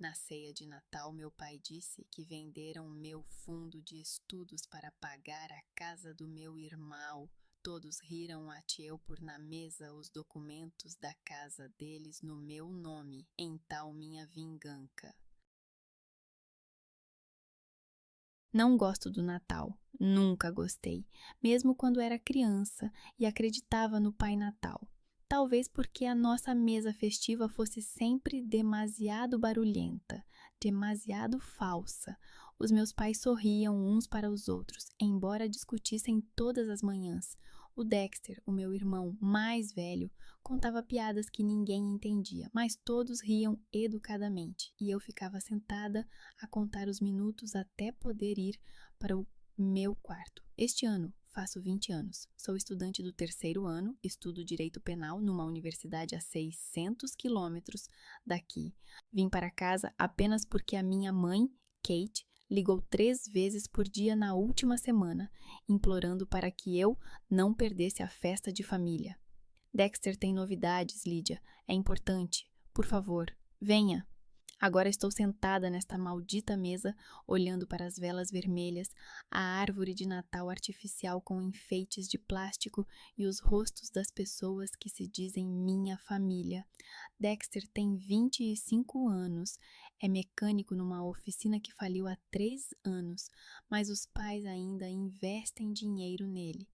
Na ceia de Natal, meu pai disse que venderam meu fundo de estudos para pagar a casa do meu irmão. Todos riram até eu pôr na mesa os documentos da casa deles no meu nome, em tal minha vingança. Não gosto do Natal, nunca gostei, mesmo quando era criança e acreditava no Pai Natal. Talvez porque a nossa mesa festiva fosse sempre demasiado barulhenta, demasiado falsa. Os meus pais sorriam uns para os outros, embora discutissem todas as manhãs. O Dexter, o meu irmão mais velho, contava piadas que ninguém entendia, mas todos riam educadamente, e eu ficava sentada a contar os minutos até poder ir para o meu quarto. Este ano faço 20 anos. Sou estudante do terceiro ano, estudo Direito Penal numa universidade a 600 quilômetros daqui. Vim para casa apenas porque a minha mãe, Kate, ligou 3 vezes por dia na última semana, implorando para que eu não perdesse a festa de família. Dexter tem novidades, Lydia. É importante. Por favor, venha. Agora estou sentada nesta maldita mesa, olhando para as velas vermelhas, a árvore de Natal artificial com enfeites de plástico e os rostos das pessoas que se dizem minha família. Dexter tem 25 anos, é mecânico numa oficina que faliu há 3 anos, mas os pais ainda investem dinheiro nele.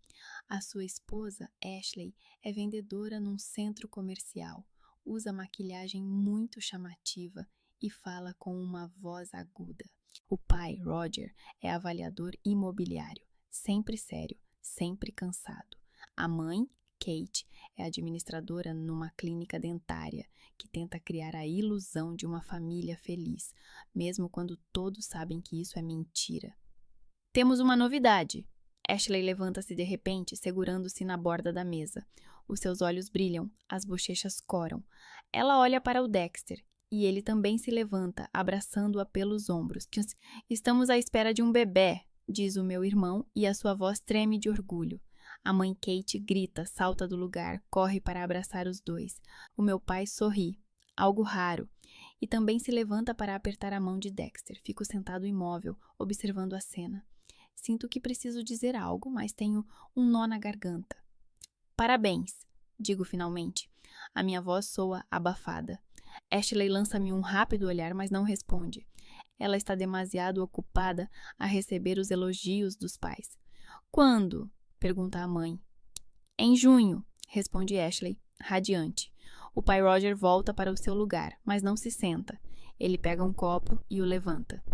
A sua esposa, Ashley, é vendedora num centro comercial, usa maquilhagem muito chamativa e fala com uma voz aguda. O pai, Roger, é avaliador imobiliário, sempre sério, sempre cansado. A mãe, Kate, é administradora numa clínica dentária que tenta criar a ilusão de uma família feliz, mesmo quando todos sabem que isso é mentira. Temos uma novidade. Ashley levanta-se de repente, segurando-se na borda da mesa. Os seus olhos brilham, as bochechas coram. Ela olha para o Dexter, e ele também se levanta, abraçando-a pelos ombros. Estamos à espera de um bebê, diz o meu irmão, e a sua voz treme de orgulho. A mãe Kate grita, salta do lugar, corre para abraçar os dois. O meu pai sorri, algo raro, e também se levanta para apertar a mão de Dexter. Fico sentado imóvel, observando a cena. Sinto que preciso dizer algo, mas tenho um nó na garganta. Parabéns, digo finalmente. A minha voz soa abafada. Ashley lança-me um rápido olhar, mas não responde. Ela está demasiado ocupada a receber os elogios dos pais. Quando? Pergunta a mãe. Em junho, responde Ashley, radiante. O pai Roger volta para o seu lugar, mas não se senta. Ele pega um copo e o levanta.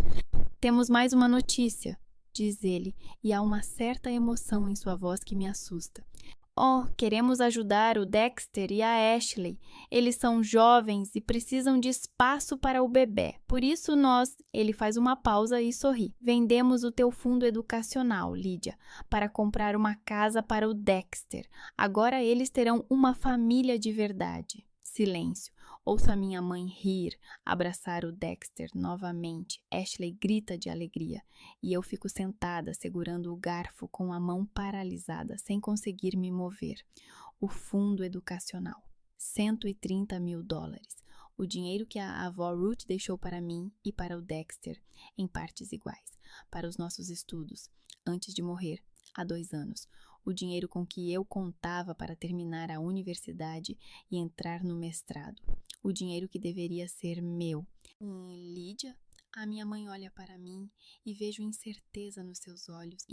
Temos mais uma notícia, diz ele, e há uma certa emoção em sua voz que me assusta. Oh, queremos ajudar o Dexter e a Ashley. Eles são jovens e precisam de espaço para o bebê. Por isso ele faz uma pausa e sorri. Vendemos o teu fundo educacional, Lydia, para comprar uma casa para o Dexter. Agora eles terão uma família de verdade. Silêncio. Ouço a minha mãe rir, abraçar o Dexter novamente. Ashley grita de alegria e eu fico sentada segurando o garfo com a mão paralisada, sem conseguir me mover. O fundo educacional. $130 mil. O dinheiro que a avó Ruth deixou para mim e para o Dexter, em partes iguais, para os nossos estudos, antes de morrer, há 2 anos. O dinheiro com que eu contava para terminar a universidade e entrar no mestrado. O dinheiro que deveria ser meu. Lydia? A minha mãe olha para mim e vejo incerteza nos seus olhos.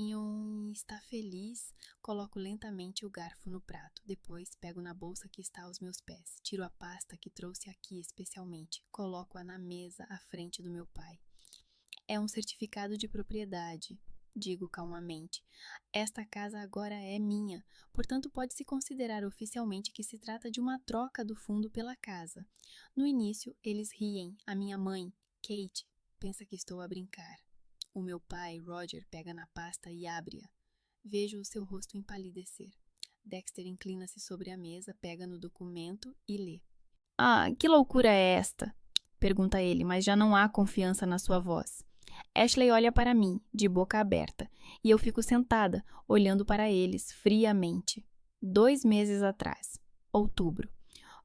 Está feliz? Coloco lentamente o garfo no prato. Depois pego na bolsa que está aos meus pés. Tiro a pasta que trouxe aqui especialmente. Coloco-a na mesa à frente do meu pai. É um certificado de propriedade, digo calmamente. Esta casa agora é minha, portanto pode-se considerar oficialmente que se trata de uma troca do fundo pela casa. No início, eles riem. A minha mãe, Kate, pensa que estou a brincar. O meu pai, Roger, pega na pasta e abre-a. Vejo o seu rosto empalidecer. Dexter inclina-se sobre a mesa, pega no documento e lê. Ah, que loucura é esta? Pergunta ele, mas já não há confiança na sua voz. Ashley olha para mim, de boca aberta, e eu fico sentada, olhando para eles friamente. 2 meses atrás, outubro.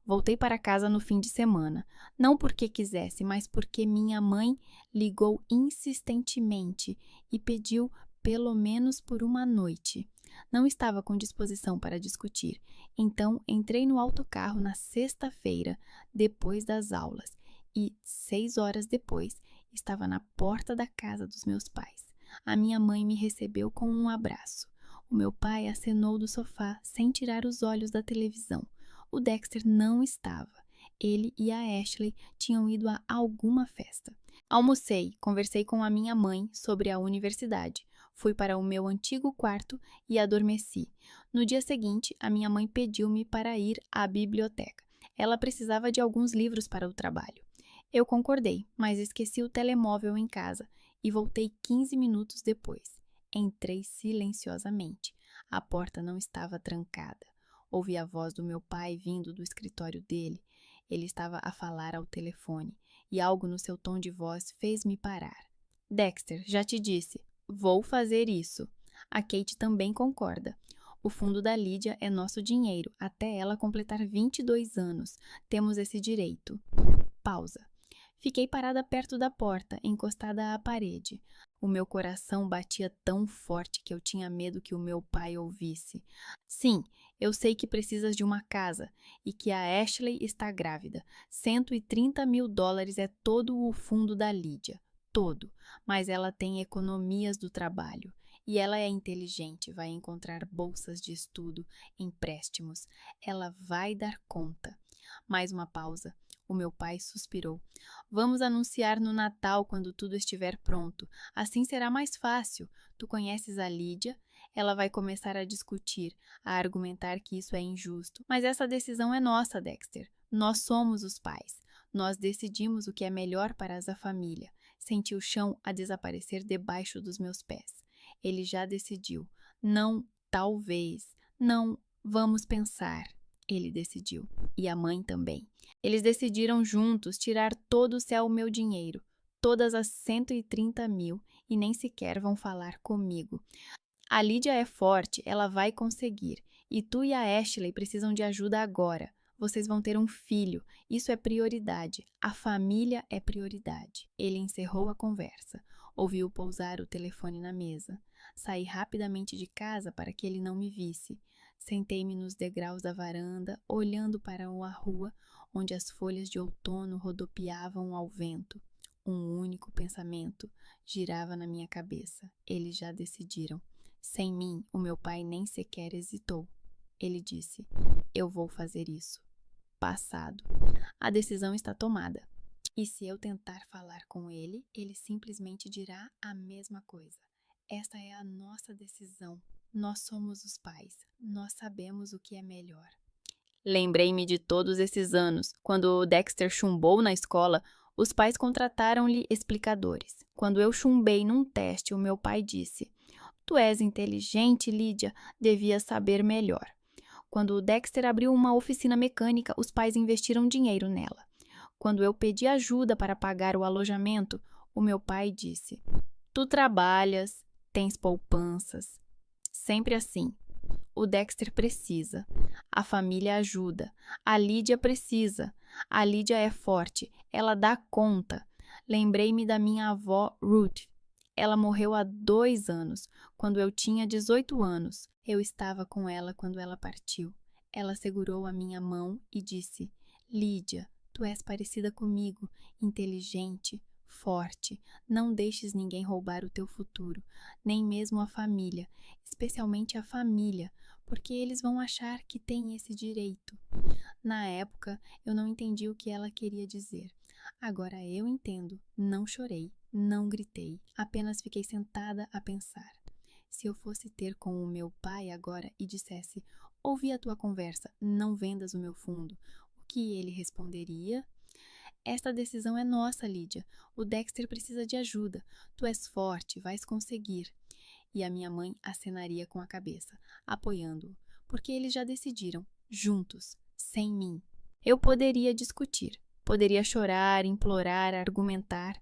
Voltei para casa no fim de semana, não porque quisesse, mas porque minha mãe ligou insistentemente e pediu pelo menos por uma noite. Não estava com disposição para discutir, então entrei no autocarro na sexta-feira, depois das aulas, e 6 horas depois estava na porta da casa dos meus pais. A minha mãe me recebeu com um abraço. O meu pai acenou do sofá sem tirar os olhos da televisão. O Dexter não estava. Ele e a Ashley tinham ido a alguma festa. Almocei, conversei com a minha mãe sobre a universidade. Fui para o meu antigo quarto e adormeci. No dia seguinte, a minha mãe pediu-me para ir à biblioteca. Ela precisava de alguns livros para o trabalho. Eu concordei, mas esqueci o telemóvel em casa e voltei 15 minutos depois. Entrei silenciosamente. A porta não estava trancada. Ouvi a voz do meu pai vindo do escritório dele. Ele estava a falar ao telefone e algo no seu tom de voz fez-me parar. Dexter, já te disse, vou fazer isso. A Kate também concorda. O fundo da Lídia é nosso dinheiro até ela completar 22 anos. Temos esse direito. Pausa. Fiquei parada perto da porta, encostada à parede. O meu coração batia tão forte que eu tinha medo que o meu pai ouvisse. Sim, eu sei que precisas de uma casa e que a Ashley está grávida. 130 mil dólares é todo o fundo da Lídia. Todo. Mas ela tem economias do trabalho. E ela é inteligente, vai encontrar bolsas de estudo, empréstimos. Ela vai dar conta. Mais uma pausa. O meu pai suspirou. Vamos anunciar no Natal quando tudo estiver pronto. Assim será mais fácil. Tu conheces a Lídia? Ela vai começar a discutir, a argumentar que isso é injusto. Mas essa decisão é nossa, Dexter. Nós somos os pais. Nós decidimos o que é melhor para a família. Senti o chão a desaparecer debaixo dos meus pés. Ele já decidiu. Não, talvez. Não, vamos pensar. Ele decidiu. E a mãe também. Eles decidiram juntos tirar todo o céu meu dinheiro, todas as 130 mil, e nem sequer vão falar comigo. A Lídia é forte, ela vai conseguir. E tu e a Ashley precisam de ajuda agora. Vocês vão ter um filho. Isso é prioridade. A família é prioridade. Ele encerrou a conversa. Ouviu pousar o telefone na mesa. Saí rapidamente de casa para que ele não me visse. Sentei-me nos degraus da varanda, olhando para a rua, onde as folhas de outono rodopiavam ao vento. Um único pensamento girava na minha cabeça. Eles já decidiram. Sem mim, o meu pai nem sequer hesitou. Ele disse: eu vou fazer isso. Passado. A decisão está tomada. E se eu tentar falar com ele, ele simplesmente dirá a mesma coisa. Esta é a nossa decisão. Nós somos os pais. Nós sabemos o que é melhor. Lembrei-me de todos esses anos. Quando o Dexter chumbou na escola, os pais contrataram-lhe explicadores. Quando eu chumbei num teste, o meu pai disse: tu és inteligente, Lídia, devias saber melhor. Quando o Dexter abriu uma oficina mecânica, os pais investiram dinheiro nela. Quando eu pedi ajuda para pagar o alojamento, o meu pai disse: tu trabalhas, tens poupanças. Sempre assim. O Dexter precisa. A família ajuda. A Lídia precisa. A Lídia é forte. Ela dá conta. Lembrei-me da minha avó Ruth. Ela morreu há 2 anos, quando eu tinha 18 anos. Eu estava com ela quando ela partiu. Ela segurou a minha mão e disse: Lídia, tu és parecida comigo, inteligente, forte. Não deixes ninguém roubar o teu futuro, nem mesmo a família, especialmente a família, porque eles vão achar que têm esse direito. Na época, eu não entendi o que ela queria dizer. Agora eu entendo. Não chorei, não gritei, apenas fiquei sentada a pensar. Se eu fosse ter com o meu pai agora e dissesse: ouvi a tua conversa, não vendas o meu fundo, o que ele responderia? Esta decisão é nossa, Lídia. O Dexter precisa de ajuda. Tu és forte, vais conseguir. E a minha mãe acenaria com a cabeça, apoiando-o, porque eles já decidiram, juntos, sem mim. Eu poderia discutir, poderia chorar, implorar, argumentar,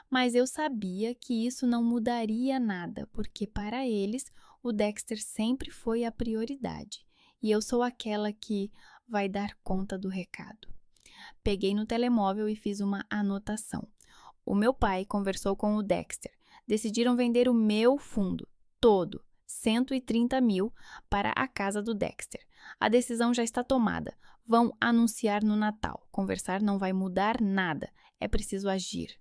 mas eu sabia que isso não mudaria nada, porque para eles o Dexter sempre foi a prioridade. E eu sou aquela que, vai dar conta do recado. Peguei no telemóvel e fiz uma anotação. O meu pai conversou com o Dexter. Decidiram vender o meu fundo, todo, 130 mil, para a casa do Dexter. A decisão já está tomada. Vão anunciar no Natal. Conversar não vai mudar nada. É preciso agir.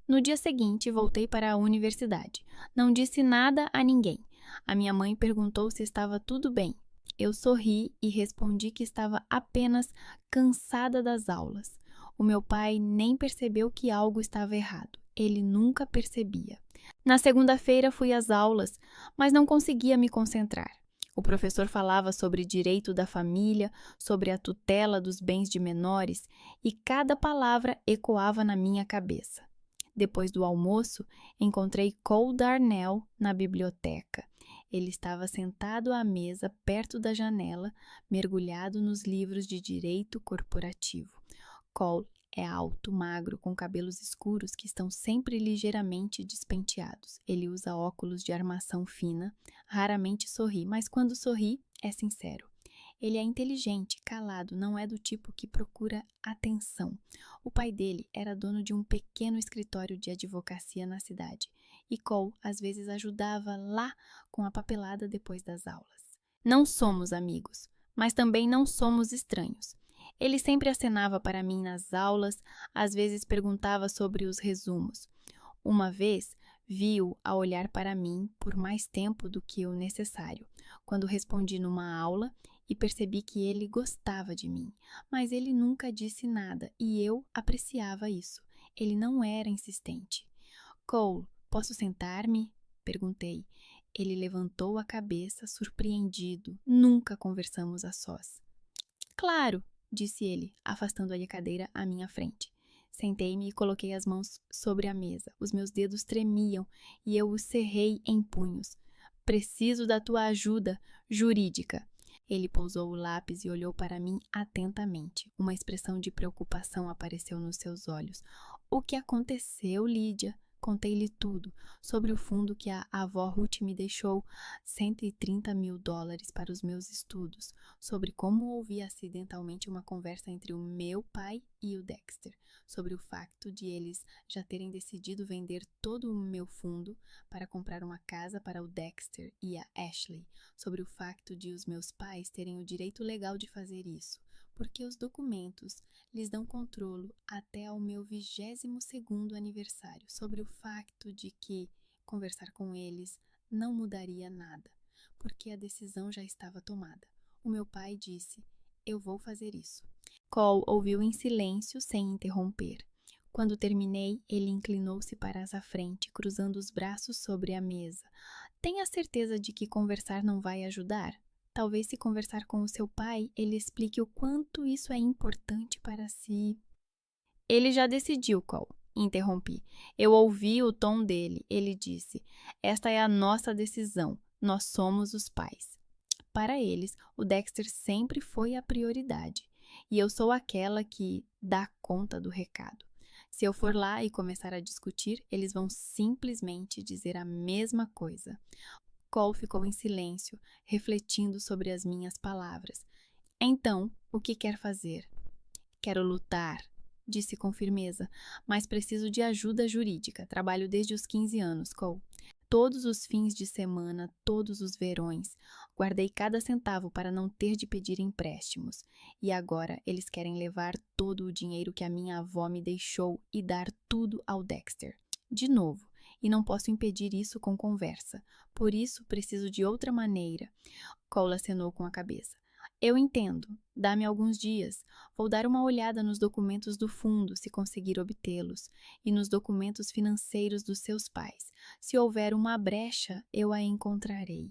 No dia seguinte, voltei para a universidade. Não disse nada a ninguém. A minha mãe perguntou se estava tudo bem. Eu sorri e respondi que estava apenas cansada das aulas. O meu pai nem percebeu que algo estava errado. Ele nunca percebia. Na segunda-feira fui às aulas, mas não conseguia me concentrar. O professor falava sobre direito da família, sobre a tutela dos bens de menores, e cada palavra ecoava na minha cabeça. Depois do almoço, encontrei Cole Darnell na biblioteca. Ele estava sentado à mesa perto da janela, mergulhado nos livros de direito corporativo. Cole é alto, magro, com cabelos escuros que estão sempre ligeiramente despenteados. Ele usa óculos de armação fina, raramente sorri, mas quando sorri, é sincero. Ele é inteligente, calado, não é do tipo que procura atenção. O pai dele era dono de um pequeno escritório de advocacia na cidade, e Cole às vezes ajudava lá com a papelada depois das aulas. Não somos amigos, mas também não somos estranhos. Ele sempre acenava para mim nas aulas, às vezes perguntava sobre os resumos. Uma vez, vi-o a olhar para mim por mais tempo do que o necessário, quando respondi numa aula e percebi que ele gostava de mim, mas ele nunca disse nada e eu apreciava isso. Ele não era insistente. Cole, posso sentar-me? Perguntei. Ele levantou a cabeça, surpreendido. Nunca conversamos a sós. Claro, disse ele, afastando a cadeira à minha frente. Sentei-me e coloquei as mãos sobre a mesa. Os meus dedos tremiam e eu os cerrei em punhos. Preciso da tua ajuda jurídica. Ele pousou o lápis e olhou para mim atentamente. Uma expressão de preocupação apareceu nos seus olhos. O que aconteceu, Lídia? Contei-lhe tudo, sobre o fundo que a avó Ruth me deixou, 130 mil dólares para os meus estudos, sobre como ouvi acidentalmente uma conversa entre o meu pai e o Dexter, sobre o facto de eles já terem decidido vender todo o meu fundo para comprar uma casa para o Dexter e a Ashley, sobre o facto de os meus pais terem o direito legal de fazer isso, porque os documentos lhes dão controlo até ao meu 22º aniversário, sobre o facto de que conversar com eles não mudaria nada, porque a decisão já estava tomada. O meu pai disse, eu vou fazer isso. Cole ouviu em silêncio, sem interromper. Quando terminei, ele inclinou-se para a frente, cruzando os braços sobre a mesa. Tenha certeza de que conversar não vai ajudar? Talvez se conversar com o seu pai, ele explique o quanto isso é importante para si. Ele já decidiu, Cole, interrompi. Eu ouvi o tom dele. Ele disse, esta é a nossa decisão. Nós somos os pais. Para eles, o Dexter sempre foi a prioridade. E eu sou aquela que dá conta do recado. Se eu for lá e começar a discutir, eles vão simplesmente dizer a mesma coisa. Cole ficou em silêncio, refletindo sobre as minhas palavras. Então, o que quer fazer? Quero lutar, disse com firmeza, mas preciso de ajuda jurídica. Trabalho desde os 15 anos, Cole. Todos os fins de semana, todos os verões. Guardei cada centavo para não ter de pedir empréstimos. E agora eles querem levar todo o dinheiro que a minha avó me deixou e dar tudo ao Dexter. De novo. E não posso impedir isso com conversa. Por isso, preciso de outra maneira. Cole acenou com a cabeça. Eu entendo. Dá-me alguns dias. Vou dar uma olhada nos documentos do fundo, se conseguir obtê-los, e nos documentos financeiros dos seus pais. Se houver uma brecha, eu a encontrarei.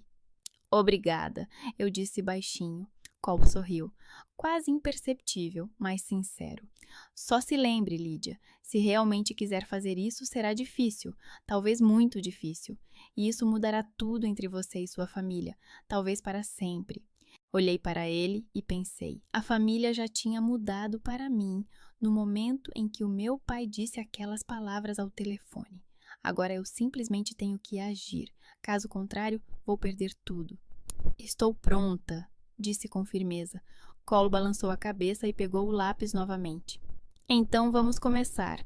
Obrigada, eu disse baixinho. Cole sorriu, quase imperceptível, mas sincero. Só se lembre, Lídia, se realmente quiser fazer isso, será difícil, talvez muito difícil, e isso mudará tudo entre você e sua família, talvez para sempre. Olhei para ele e pensei, a família já tinha mudado para mim no momento em que o meu pai disse aquelas palavras ao telefone. Agora eu simplesmente tenho que agir, caso contrário, vou perder tudo. Estou pronta, disse com firmeza. Cole balançou a cabeça e pegou o lápis novamente. Então vamos começar.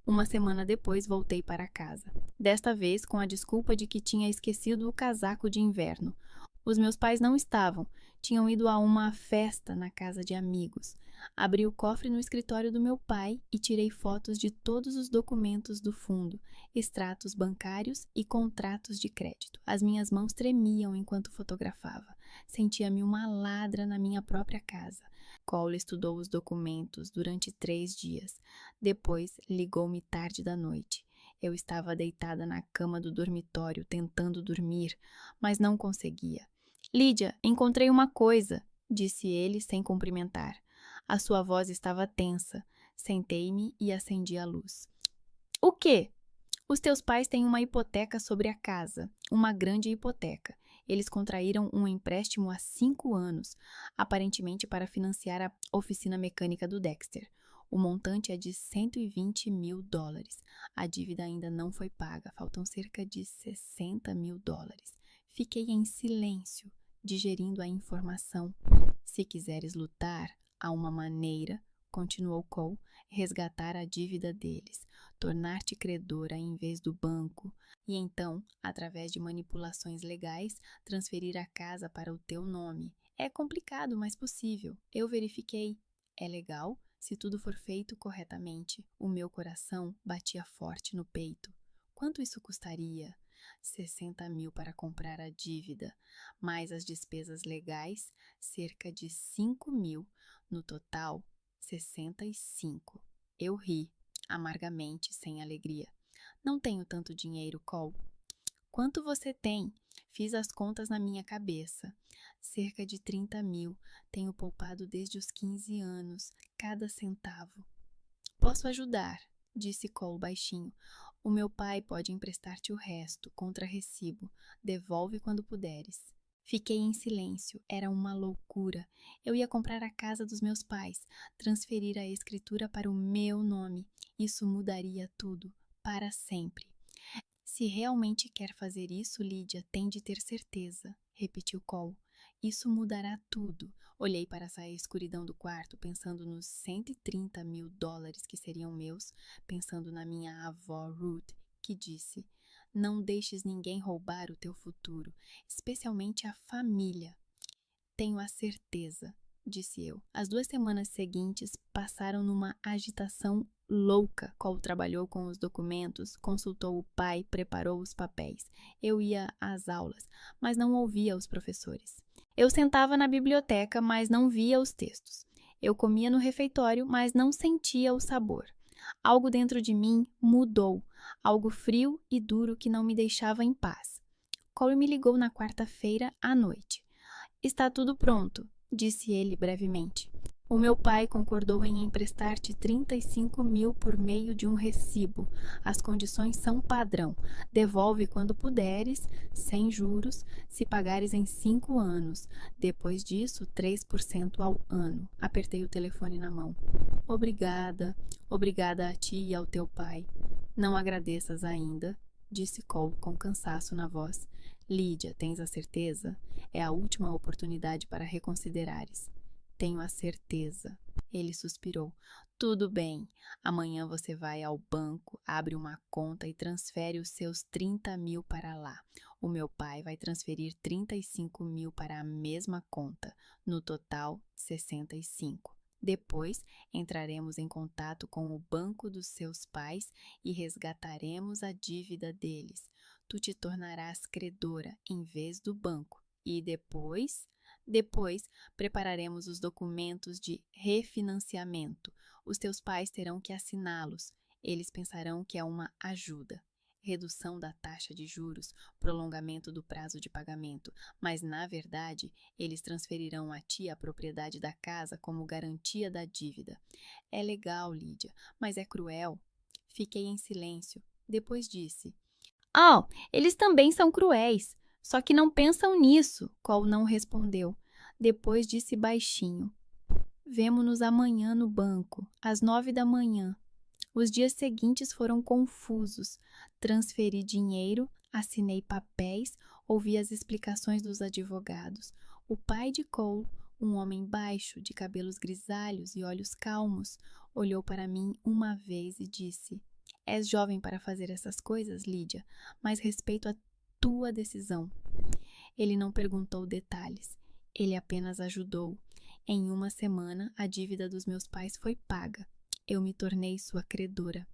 Uma semana depois voltei para casa. Desta vez com a desculpa de que tinha esquecido o casaco de inverno. Os meus pais não estavam. Tinham ido a uma festa na casa de amigos. Abri o cofre no escritório do meu pai e tirei fotos de todos os documentos do fundo, extratos bancários e contratos de crédito. As minhas mãos tremiam enquanto fotografava. Sentia-me uma ladra na minha própria casa. Cole estudou os documentos durante 3 dias. Depois, ligou-me tarde da noite. Eu estava deitada na cama do dormitório tentando dormir, mas não conseguia. Lídia, encontrei uma coisa, disse ele sem cumprimentar. A sua voz estava tensa. Sentei-me e acendi a luz. O quê? Os teus pais têm uma hipoteca sobre a casa, uma grande hipoteca. Eles contraíram um empréstimo há 5 anos, aparentemente para financiar a oficina mecânica do Dexter. O montante é de $120 mil. A dívida ainda não foi paga, faltam cerca de $60 mil. Fiquei em silêncio, digerindo a informação. Se quiseres lutar, há uma maneira, continuou Cole, resgatar a dívida deles, tornar-te credora em vez do banco, e então, através de manipulações legais, transferir a casa para o teu nome. É complicado, mas possível. Eu verifiquei. É legal, se tudo for feito corretamente. O meu coração batia forte no peito. Quanto isso custaria? 60 mil para comprar a dívida, mais as despesas legais, cerca de 5 mil. No total, 65. Eu ri, amargamente, sem alegria. Não tenho tanto dinheiro, Cole. Quanto você tem? Fiz as contas na minha cabeça. Cerca de 30 mil. Tenho poupado desde os 15 anos, cada centavo. Posso ajudar, disse Cole baixinho. O meu pai pode emprestar-te o resto, contra recibo. Devolve quando puderes. Fiquei em silêncio. Era uma loucura. Eu ia comprar a casa dos meus pais, transferir a escritura para o meu nome. Isso mudaria tudo, para sempre. Se realmente quer fazer isso, Lídia, tem de ter certeza, repetiu Cole. Isso mudará tudo. Olhei para a escuridão do quarto, pensando nos $130 mil que seriam meus, pensando na minha avó Ruth, que disse: não deixes ninguém roubar o teu futuro, especialmente a família. Tenho a certeza, disse eu. As 2 semanas seguintes passaram numa agitação louca. Cole trabalhou com os documentos, consultou o pai, preparou os papéis. Eu ia às aulas, mas não ouvia os professores. Eu sentava na biblioteca, mas não via os textos. Eu comia no refeitório, mas não sentia o sabor. Algo dentro de mim mudou, algo frio e duro que não me deixava em paz. Cole me ligou na quarta-feira à noite. Está tudo pronto, disse ele brevemente. O meu pai concordou em emprestar-te 35 mil por meio de um recibo. As condições são padrão. Devolve quando puderes, sem juros, se pagares em 5 anos. Depois disso, 3% ao ano. Apertei o telefone na mão. Obrigada, obrigada a ti e ao teu pai. Não agradeças ainda, disse Cole com cansaço na voz. Lídia, tens a certeza? É a última oportunidade para reconsiderares. Tenho a certeza. Ele suspirou. Tudo bem. Amanhã você vai ao banco, abre uma conta e transfere os seus 30 mil para lá. O meu pai vai transferir 35 mil para a mesma conta. No total, 65. Depois, entraremos em contato com o banco dos seus pais e resgataremos a dívida deles. Tu te tornarás credora em vez do banco. E depois, prepararemos os documentos de refinanciamento. Os teus pais terão que assiná-los. Eles pensarão que é uma ajuda. Redução da taxa de juros, prolongamento do prazo de pagamento, mas na verdade, eles transferirão a ti a propriedade da casa como garantia da dívida. É legal, Lídia, mas é cruel. Fiquei em silêncio. Depois disse: Oh, eles também são cruéis. Só que não pensam nisso, Cole não respondeu. Depois disse baixinho: Vemo-nos amanhã no banco, às 9 da manhã. Os dias seguintes foram confusos. Transferi dinheiro, assinei papéis, ouvi as explicações dos advogados. O pai de Cole, Um homem baixo, de cabelos grisalhos e olhos calmos, olhou para mim uma vez e disse: És jovem para fazer essas coisas, Lídia, mas respeito a tua decisão. Ele não perguntou detalhes, ele apenas ajudou. Em uma semana, a dívida dos meus pais foi paga. Eu me tornei sua credora.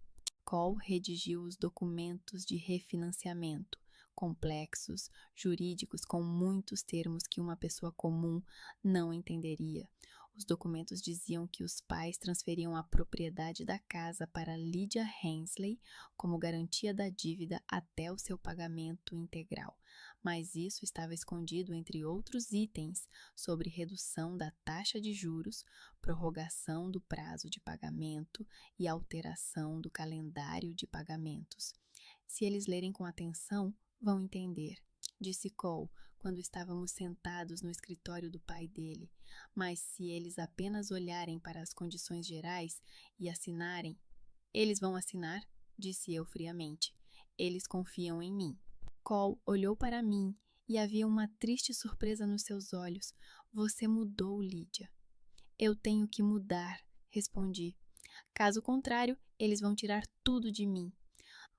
Cole redigiu os documentos de refinanciamento, complexos, jurídicos, com muitos termos que uma pessoa comum não entenderia. Os documentos diziam que os pais transferiam a propriedade da casa para Lydia Hensley como garantia da dívida até o seu pagamento integral, mas isso estava escondido entre outros itens sobre redução da taxa de juros, prorrogação do prazo de pagamento e alteração do calendário de pagamentos. Se eles lerem com atenção, vão entender, disse Cole quando estávamos sentados no escritório do pai dele. Mas se eles apenas olharem para as condições gerais e assinarem, eles vão assinar, disse eu friamente. Eles confiam em mim. Cole olhou para mim e havia uma triste surpresa nos seus olhos. Você mudou, Lydia. Eu tenho que mudar, respondi. Caso contrário, eles vão tirar tudo de mim.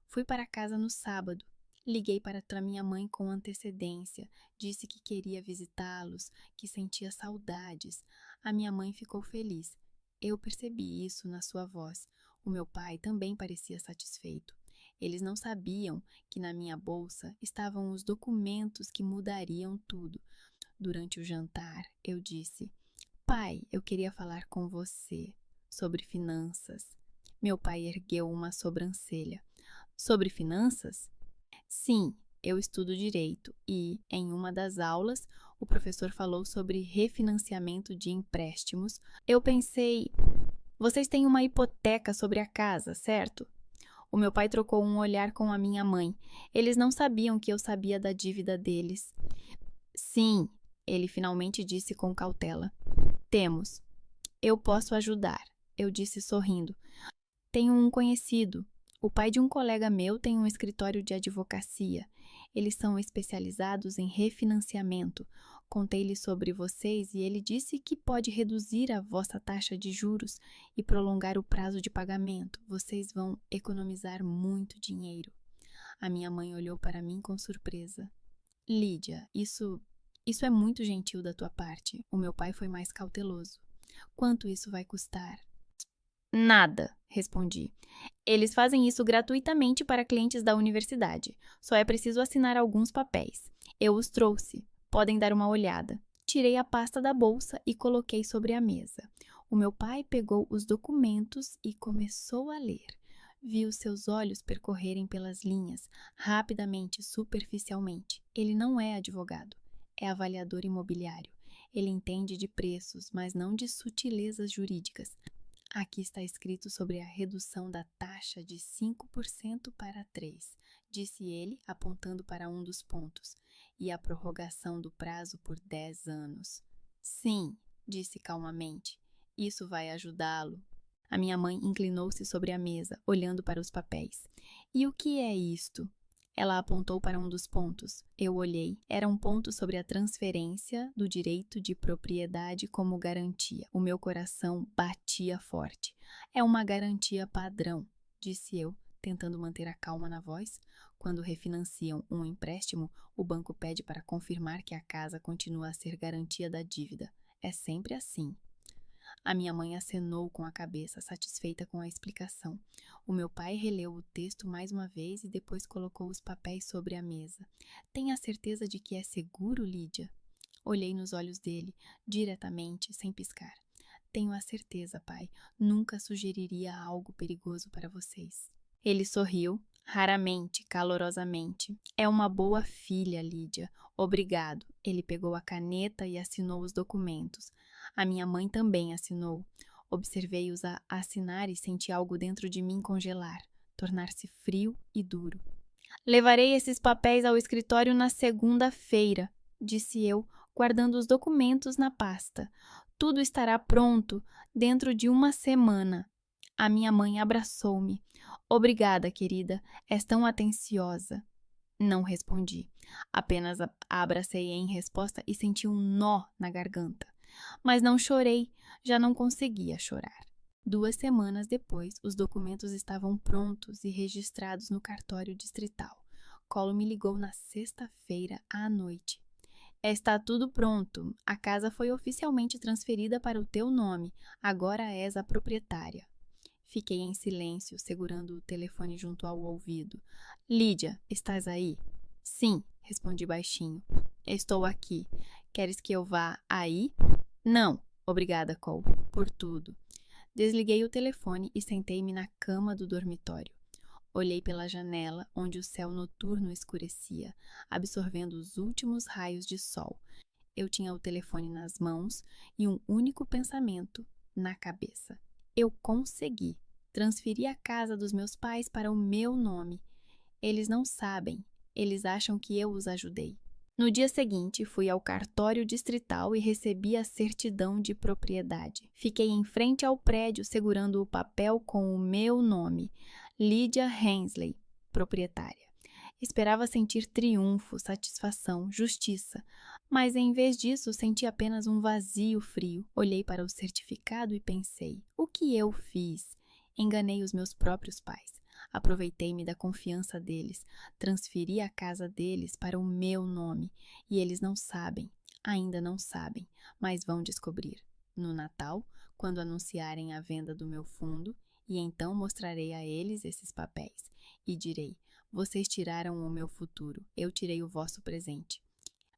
Fui para casa no sábado. Liguei para minha mãe com antecedência. Disse que queria visitá-los, que sentia saudades. A minha mãe ficou feliz. Eu percebi isso na sua voz. O meu pai também parecia satisfeito. Eles não sabiam que na minha bolsa estavam os documentos que mudariam tudo. Durante o jantar, eu disse: Pai, eu queria falar com você sobre finanças. Meu pai ergueu uma sobrancelha. Sobre finanças? Sim, eu estudo direito e, em uma das aulas, o professor falou sobre refinanciamento de empréstimos. Eu pensei, vocês têm uma hipoteca sobre a casa, certo? O meu pai trocou um olhar com a minha mãe. Eles não sabiam que eu sabia da dívida deles. Sim, ele finalmente disse com cautela. Temos. Eu posso ajudar, eu disse sorrindo. Tenho um conhecido. O pai de um colega meu tem um escritório de advocacia. Eles são especializados em refinanciamento. Contei-lhe sobre vocês e ele disse que pode reduzir a vossa taxa de juros e prolongar o prazo de pagamento. Vocês vão economizar muito dinheiro. A minha mãe olhou para mim com surpresa. Lídia, isso é muito gentil da tua parte. O meu pai foi mais cauteloso. Quanto isso vai custar? Nada, respondi. Eles fazem isso gratuitamente para clientes da universidade. Só é preciso assinar alguns papéis. Eu os trouxe. Podem dar uma olhada. Tirei a pasta da bolsa e coloquei sobre a mesa. O meu pai pegou os documentos e começou a ler. Vi os seus olhos percorrerem pelas linhas, rapidamente, superficialmente. Ele não é advogado, é avaliador imobiliário. Ele entende de preços, mas não de sutilezas jurídicas. Aqui está escrito sobre a redução da taxa de 5% para 3%, disse ele, apontando para um dos pontos, e a prorrogação do prazo por 10 anos. Sim, disse calmamente, isso vai ajudá-lo. A minha mãe inclinou-se sobre a mesa, olhando para os papéis. E o que é isto? Ela apontou para um dos pontos. Eu olhei. Era um ponto sobre a transferência do direito de propriedade como garantia. O meu coração batia forte. É uma garantia padrão, disse eu, tentando manter a calma na voz. Quando refinanciam um empréstimo, o banco pede para confirmar que a casa continua a ser garantia da dívida. É sempre assim. A minha mãe acenou com a cabeça, satisfeita com a explicação. O meu pai releu o texto mais uma vez e depois colocou os papéis sobre a mesa. Tenha certeza de que é seguro, Lídia? Olhei nos olhos dele, diretamente, sem piscar. Tenho a certeza, pai. Nunca sugeriria algo perigoso para vocês. Ele sorriu, raramente, calorosamente. É uma boa filha, Lídia. Obrigado. Ele pegou a caneta e assinou os documentos. A minha mãe também assinou. Observei-os a assinar e senti algo dentro de mim congelar, tornar-se frio e duro. Levarei esses papéis ao escritório na segunda-feira, disse eu, guardando os documentos na pasta. Tudo estará pronto dentro de uma semana. A minha mãe abraçou-me. Obrigada, querida. És tão atenciosa. Não respondi. Apenas a abracei em resposta e senti um nó na garganta. Mas não chorei, já não conseguia chorar. 2 semanas depois, os documentos estavam prontos e registrados no cartório distrital. Colo me ligou na sexta-feira à noite. Está tudo pronto. A casa foi oficialmente transferida para o teu nome. Agora és a proprietária. Fiquei em silêncio, segurando o telefone junto ao ouvido. Lídia, estás aí? Sim, respondi baixinho. Estou aqui. Queres que eu vá aí? Não, obrigada, Cole, por tudo. Desliguei o telefone e sentei-me na cama do dormitório. Olhei pela janela, onde o céu noturno escurecia, absorvendo os últimos raios de sol. Eu tinha o telefone nas mãos e um único pensamento na cabeça. Eu consegui. Transferi a casa dos meus pais para o meu nome. Eles não sabem. Eles acham que eu os ajudei. No dia seguinte, fui ao cartório distrital e recebi a certidão de propriedade. Fiquei em frente ao prédio segurando o papel com o meu nome, Lydia Hensley, proprietária. Esperava sentir triunfo, satisfação, justiça, mas em vez disso senti apenas um vazio frio. Olhei para o certificado e pensei: o que eu fiz? Enganei os meus próprios pais. Aproveitei-me da confiança deles, transferi a casa deles para o meu nome e eles não sabem, ainda não sabem, mas vão descobrir. No Natal, quando anunciarem a venda do meu fundo, e então mostrarei a eles esses papéis e direi: vocês tiraram o meu futuro, eu tirei o vosso presente.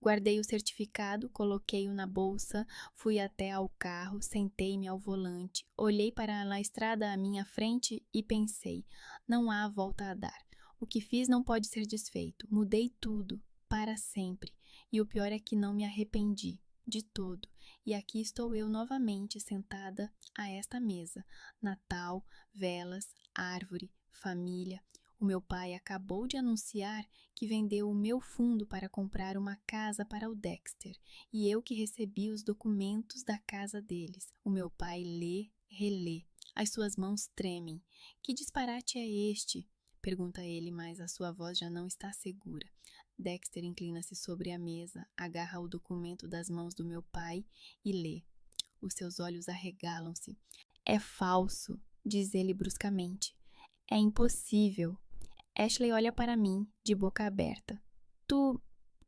Guardei o certificado, coloquei-o na bolsa, fui até ao carro, sentei-me ao volante, olhei para a estrada à minha frente e pensei: não há volta a dar. O que fiz não pode ser desfeito. Mudei tudo, para sempre. E o pior é que não me arrependi, de todo. E aqui estou eu novamente sentada a esta mesa. Natal, velas, árvore, família. O meu pai acabou de anunciar que vendeu o meu fundo para comprar uma casa para o Dexter, e eu que recebi os documentos da casa deles. O meu pai lê, relê. As suas mãos tremem. Que disparate é este? Pergunta ele, mas a sua voz já não está segura. Dexter inclina-se sobre a mesa, agarra o documento das mãos do meu pai e lê. Os seus olhos arregalam-se. É falso, diz ele bruscamente. É impossível. Ashley olha para mim, de boca aberta. Tu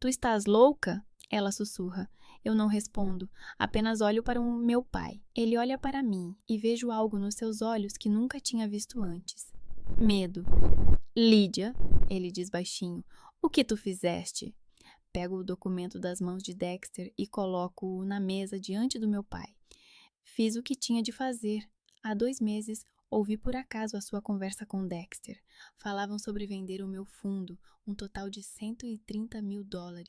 estás louca? Ela sussurra. Eu não respondo, apenas olho para o meu pai. Ele olha para mim e vejo algo nos seus olhos que nunca tinha visto antes. Medo. Lídia, ele diz baixinho, o que tu fizeste? Pego o documento das mãos de Dexter e coloco-o na mesa diante do meu pai. Fiz o que tinha de fazer. Há 2 meses, ouvi por acaso a sua conversa com Dexter. Falavam sobre vender o meu fundo, um total de $130.000,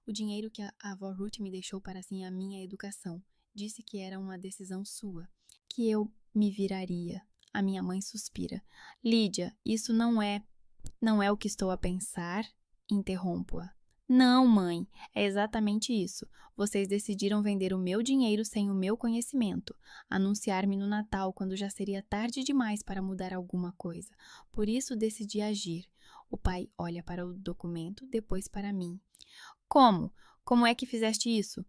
o dinheiro que a avó Ruth me deixou para a minha educação. Disse que era uma decisão sua, que eu me viraria. A minha mãe suspira. Lídia, isso não é o que estou a pensar? Interrompo-a. Não, mãe, é exatamente isso. Vocês decidiram vender o meu dinheiro sem o meu conhecimento, anunciar-me no Natal quando já seria tarde demais para mudar alguma coisa. Por isso decidi agir. O pai olha para o documento, depois para mim. Como? Como é que fizeste isso?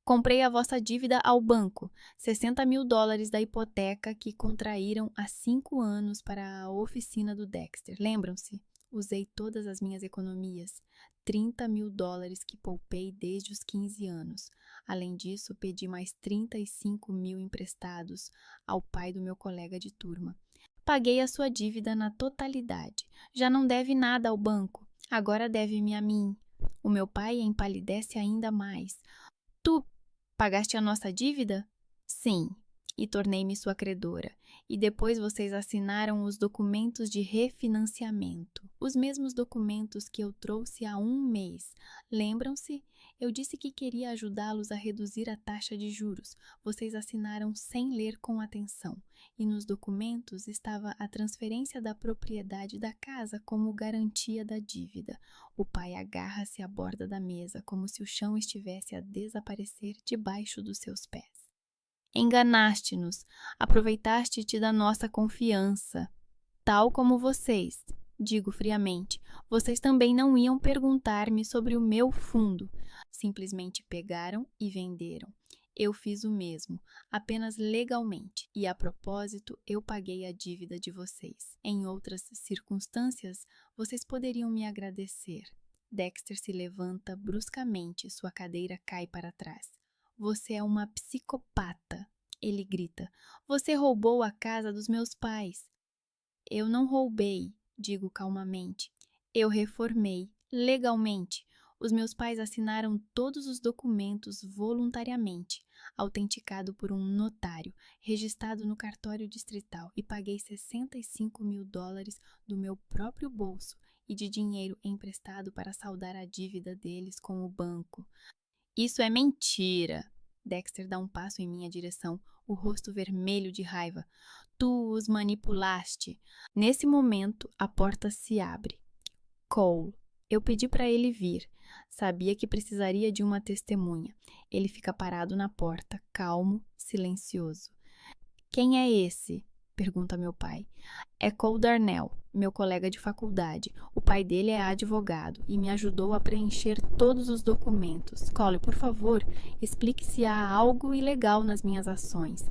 Comprei a vossa dívida ao banco, $60.000 da hipoteca que contraíram há 5 anos para a oficina do Dexter. Lembram-se? Usei todas as minhas economias. $30.000 que poupei desde os 15 anos. Além disso, pedi mais 35.000 emprestados ao pai do meu colega de turma. Paguei a sua dívida na totalidade. Já não deve nada ao banco. Agora deve-me a mim. O meu pai empalidece ainda mais. Tu pagaste a nossa dívida? Sim, e tornei-me sua credora. E depois vocês assinaram os documentos de refinanciamento. Os mesmos documentos que eu trouxe há 1 mês. Lembram-se? Eu disse que queria ajudá-los a reduzir a taxa de juros. Vocês assinaram sem ler com atenção. E nos documentos estava a transferência da propriedade da casa como garantia da dívida. O pai agarra-se à borda da mesa, como se o chão estivesse a desaparecer debaixo dos seus pés. Enganaste-nos, aproveitaste-te da nossa confiança. Tal como vocês, digo friamente, vocês também não iam perguntar-me sobre o meu fundo. Simplesmente pegaram e venderam. Eu fiz o mesmo, apenas legalmente, e a propósito, eu paguei a dívida de vocês. Em outras circunstâncias, vocês poderiam me agradecer. Dexter se levanta bruscamente, sua cadeira cai para trás. Você é uma psicopata, ele grita. Você roubou a casa dos meus pais. Eu não roubei, digo calmamente. Eu reformei, legalmente. Os meus pais assinaram todos os documentos voluntariamente, autenticado por um notário, registrado no cartório distrital, e paguei $65.000 do meu próprio bolso e de dinheiro emprestado para saldar a dívida deles com o banco. Isso é mentira! Dexter dá um passo em minha direção, o rosto vermelho de raiva. Tu os manipulaste. Nesse momento, a porta se abre. Cole. Eu pedi para ele vir. Sabia que precisaria de uma testemunha. Ele fica parado na porta, calmo, silencioso. Quem é esse? Pergunta meu pai. É Cole Darnell, meu colega de faculdade. O pai dele é advogado e me ajudou a preencher todos os documentos. Cole, por favor, explique se há algo ilegal nas minhas ações.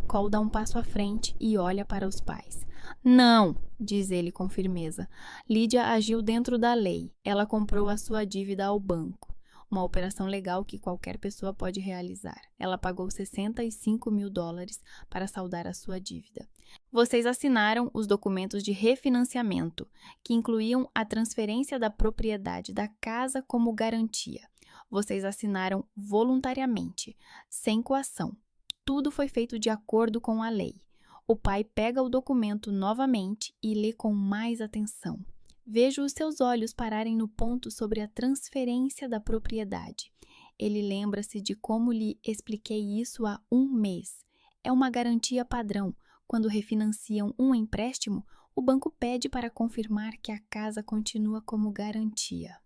Cole dá um passo à frente e olha para os pais. Não, diz ele com firmeza. Lídia agiu dentro da lei. Ela comprou a sua dívida ao banco. Uma operação legal que qualquer pessoa pode realizar. Ela pagou $65.000 para saldar a sua dívida. Vocês assinaram os documentos de refinanciamento, que incluíam a transferência da propriedade da casa como garantia. Vocês assinaram voluntariamente, sem coação. Tudo foi feito de acordo com a lei. O pai pega o documento novamente e lê com mais atenção. Vejo os seus olhos pararem no ponto sobre a transferência da propriedade. Ele lembra-se de como lhe expliquei isso há um mês. É uma garantia padrão. Quando refinanciam um empréstimo, o banco pede para confirmar que a casa continua como garantia.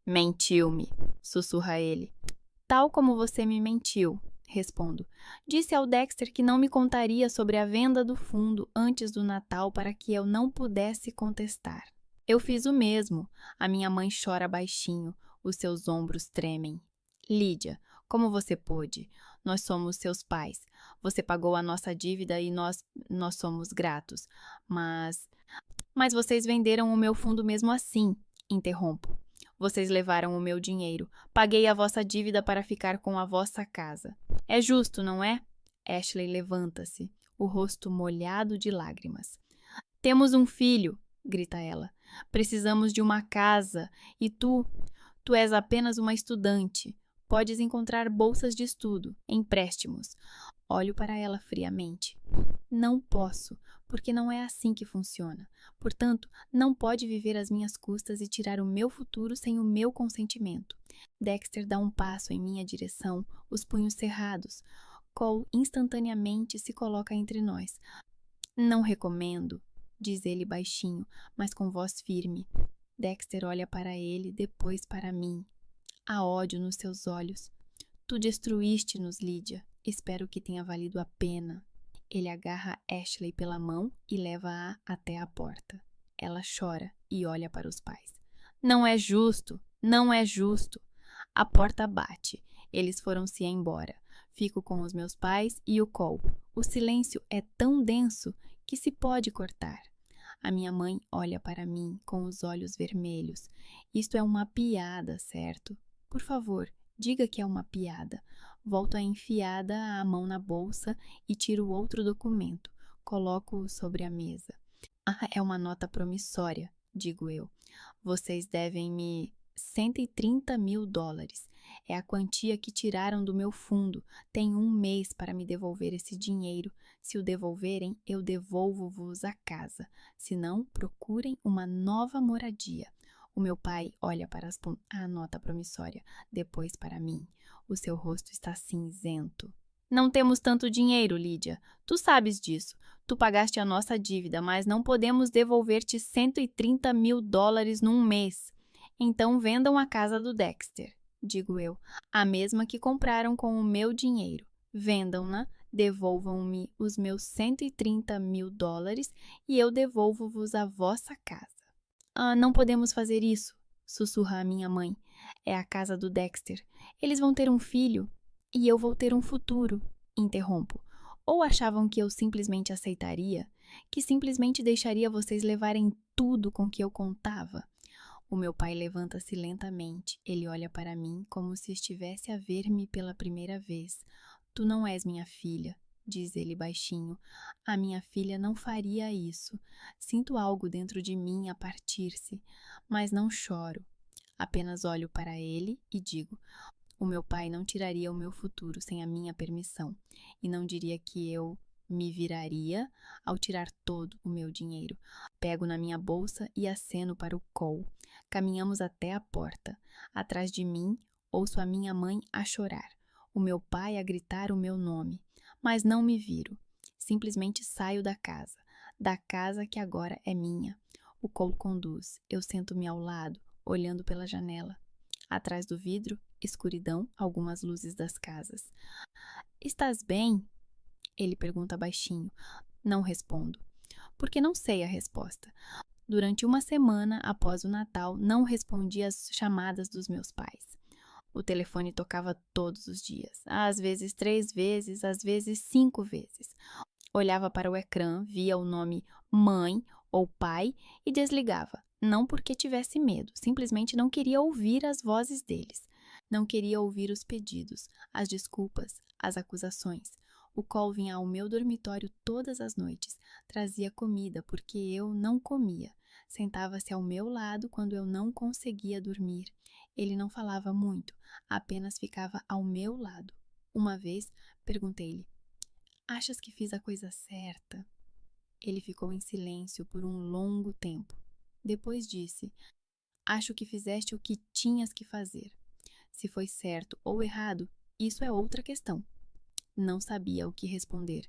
Mentiu-me, sussurra ele. Tal como você me mentiu, respondo. Disse ao Dexter que não me contaria sobre a venda do fundo antes do Natal para que eu não pudesse contestar. Eu fiz o mesmo. A minha mãe chora baixinho, os seus ombros tremem. Lídia, como você pôde? Nós somos seus pais. Você pagou a nossa dívida e nós somos gratos. Mas vocês venderam o meu fundo mesmo assim, interrompo. Vocês levaram o meu dinheiro. Paguei a vossa dívida para ficar com a vossa casa. É justo, não é? Ashley levanta-se, o rosto molhado de lágrimas. Temos um filho, grita ela. Precisamos de uma casa e tu és apenas uma estudante. Podes encontrar bolsas de estudo, empréstimos. Olho para ela friamente. Não posso, porque não é assim que funciona. Portanto, não pode viver às minhas custas e tirar o meu futuro sem o meu consentimento. Dexter dá um passo em minha direção, os punhos cerrados. Cole instantaneamente se coloca entre nós. Não recomendo, diz ele baixinho, mas com voz firme. Dexter olha para ele, depois para mim. Há ódio nos seus olhos. Tu destruíste-nos, Lídia. Espero que tenha valido a pena. Ele agarra Ashley pela mão e leva-a até a porta. Ela chora e olha para os pais. Não é justo, não é justo. A porta bate. Eles foram-se embora. Fico com os meus pais e o Cole. O silêncio é tão denso que se pode cortar. A minha mãe olha para mim com os olhos vermelhos. Isto é uma piada, certo? Por favor, diga que é uma piada. Volto a enfiada a mão na bolsa e tiro outro documento. Coloco-o sobre a mesa. Ah, é uma nota promissória, digo eu. Vocês devem-me $130.000. É a quantia que tiraram do meu fundo. Tem um mês para me devolver esse dinheiro. Se o devolverem, eu devolvo-vos a casa. Se não, procurem uma nova moradia. O meu pai olha para a nota promissória, depois para mim. O seu rosto está cinzento. Não temos tanto dinheiro, Lídia. Tu sabes disso. Tu pagaste a nossa dívida, mas não podemos devolver-te $130.000 num mês. Então vendam a casa do Dexter, digo eu, a mesma que compraram com o meu dinheiro. Vendam-na, devolvam-me os meus $130.000 e eu devolvo-vos a vossa casa. Ah, não podemos fazer isso, sussurra a minha mãe. É a casa do Dexter. Eles vão ter um filho. E eu vou ter um futuro, interrompo. Ou achavam que eu simplesmente aceitaria? Que simplesmente deixaria vocês levarem tudo com que eu contava? O meu pai levanta-se lentamente. Ele olha para mim como se estivesse a ver-me pela primeira vez. Tu não és minha filha, diz ele baixinho. A minha filha não faria isso. Sinto algo dentro de mim a partir-se, mas não choro. Apenas olho para ele e digo: o meu pai não tiraria o meu futuro sem a minha permissão, e não diria que eu me viraria ao tirar todo o meu dinheiro. Pego na minha bolsa e aceno para o Cole. Caminhamos até a porta. Atrás de mim, ouço a minha mãe a chorar, o meu pai a gritar o meu nome, mas não me viro. Simplesmente saio da casa que agora é minha. O Cole conduz. Eu sento-me ao lado, olhando pela janela. Atrás do vidro, escuridão, algumas luzes das casas. Estás bem? Ele pergunta baixinho. Não respondo, porque não sei a resposta. Durante uma semana após o Natal, não respondi às chamadas dos meus pais. O telefone tocava todos os dias, às vezes 3 vezes, às vezes 5 vezes. Olhava para o ecrã, via o nome mãe ou pai e desligava. Não porque tivesse medo, simplesmente não queria ouvir as vozes deles. Não queria ouvir os pedidos, as desculpas, as acusações. O Cole vinha ao meu dormitório todas as noites, trazia comida porque eu não comia. Sentava-se ao meu lado quando eu não conseguia dormir. Ele não falava muito, apenas ficava ao meu lado. Uma vez, perguntei-lhe: achas que fiz a coisa certa? Ele ficou em silêncio por um longo tempo. Depois disse: acho que fizeste o que tinhas que fazer. Se foi certo ou errado, isso é outra questão. Não sabia o que responder.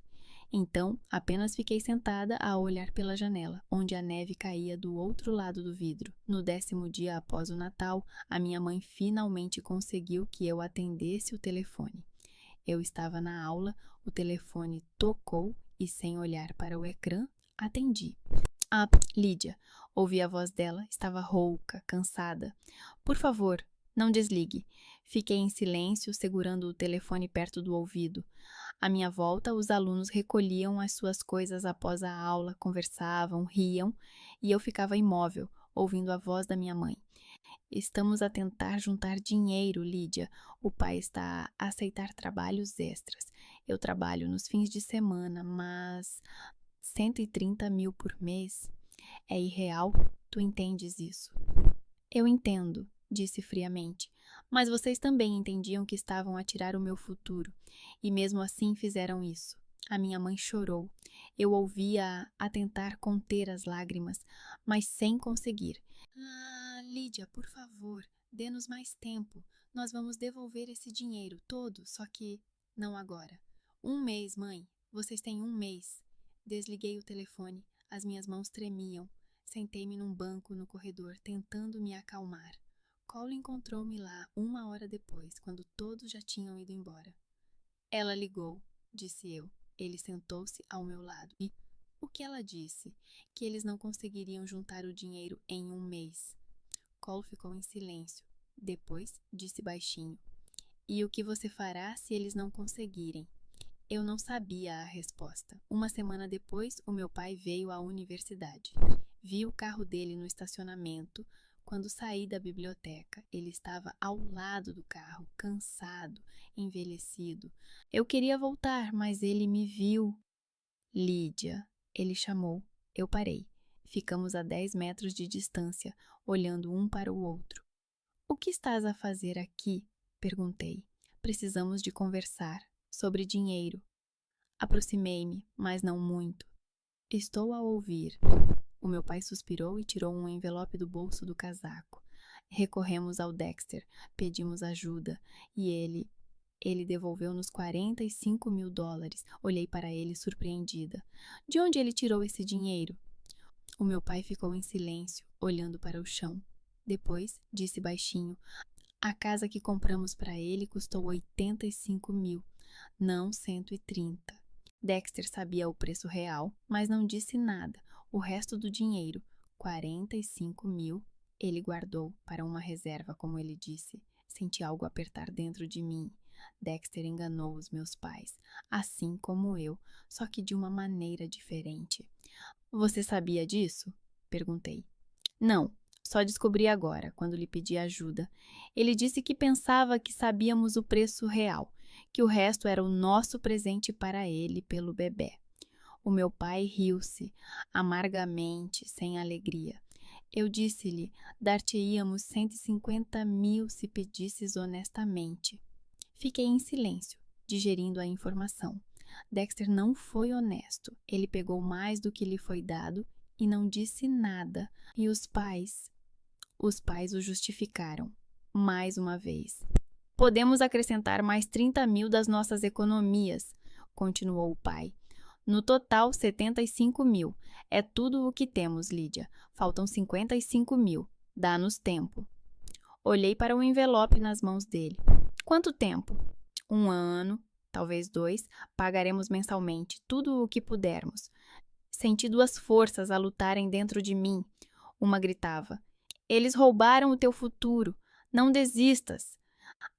Então, apenas fiquei sentada a olhar pela janela, onde a neve caía do outro lado do vidro. No 10º dia após o Natal, a minha mãe finalmente conseguiu que eu atendesse o telefone. Eu estava na aula, o telefone tocou e, sem olhar para o ecrã, atendi. Ah, Lídia, ouvi a voz dela, estava rouca, cansada. Por favor, não desligue. Fiquei em silêncio, segurando o telefone perto do ouvido. À minha volta, os alunos recolhiam as suas coisas após a aula, conversavam, riam, e eu ficava imóvel, ouvindo a voz da minha mãe. Estamos a tentar juntar dinheiro, Lídia. O pai está a aceitar trabalhos extras. Eu trabalho nos fins de semana, mas 130 mil por mês é irreal. Tu entendes isso? Eu entendo, disse friamente. Mas vocês também entendiam que estavam a tirar o meu futuro, e mesmo assim fizeram isso. A minha mãe chorou. Eu ouvia-a a tentar conter as lágrimas, mas sem conseguir. Ah, Lídia, por favor, dê-nos mais tempo. Nós vamos devolver esse dinheiro todo, só que não agora. 1 mês, mãe. Vocês têm 1 mês. Desliguei o telefone. As minhas mãos tremiam. Sentei-me num banco no corredor, tentando me acalmar. Cole encontrou-me lá 1 hora depois, quando todos já tinham ido embora. Ela ligou, disse eu. Ele sentou-se ao meu lado. E o que ela disse? Que eles não conseguiriam juntar o dinheiro em 1 mês. Cole ficou em silêncio. Depois disse baixinho: e o que você fará se eles não conseguirem? Eu não sabia a resposta. 1 semana depois, o meu pai veio à universidade. Vi o carro dele no estacionamento. Quando saí da biblioteca, ele estava ao lado do carro, cansado, envelhecido. Eu queria voltar, mas ele me viu. Lídia, ele chamou. Eu parei. Ficamos a 10 metros de distância, olhando um para o outro. O que estás a fazer aqui? Perguntei. Precisamos de conversar. Sobre dinheiro. Aproximei-me, mas não muito. Estou a ouvir. O meu pai suspirou e tirou um envelope do bolso do casaco. Recorremos ao Dexter, pedimos ajuda e ele devolveu-nos 45 mil dólares. Olhei para ele surpreendida. De onde ele tirou esse dinheiro? O meu pai ficou em silêncio, olhando para o chão. Depois, disse baixinho: a casa que compramos para ele custou 85 mil, não 130. Dexter sabia o preço real, mas não disse nada. O resto do dinheiro, 45 mil, ele guardou para uma reserva, como ele disse. Senti algo apertar dentro de mim. Dexter enganou os meus pais, assim como eu, só que de uma maneira diferente. Você sabia disso? Perguntei. Não, só descobri agora, quando lhe pedi ajuda. Ele disse que pensava que sabíamos o preço real, que o resto era o nosso presente para ele pelo bebê. O meu pai riu-se, amargamente, sem alegria. Eu disse-lhe, dar-te-íamos 150 mil se pedisses honestamente. Fiquei em silêncio, digerindo a informação. Dexter não foi honesto. Ele pegou mais do que lhe foi dado e não disse nada. E os pais o justificaram, mais uma vez. Podemos acrescentar mais 30 mil das nossas economias, continuou o pai. No total, 75 mil. É tudo o que temos, Lídia. Faltam 55 mil. Dá-nos tempo. Olhei para o envelope nas mãos dele. Quanto tempo? 1 ano, talvez 2. Pagaremos mensalmente tudo o que pudermos. Senti 2 forças a lutarem dentro de mim. Uma gritava: eles roubaram o teu futuro. Não desistas.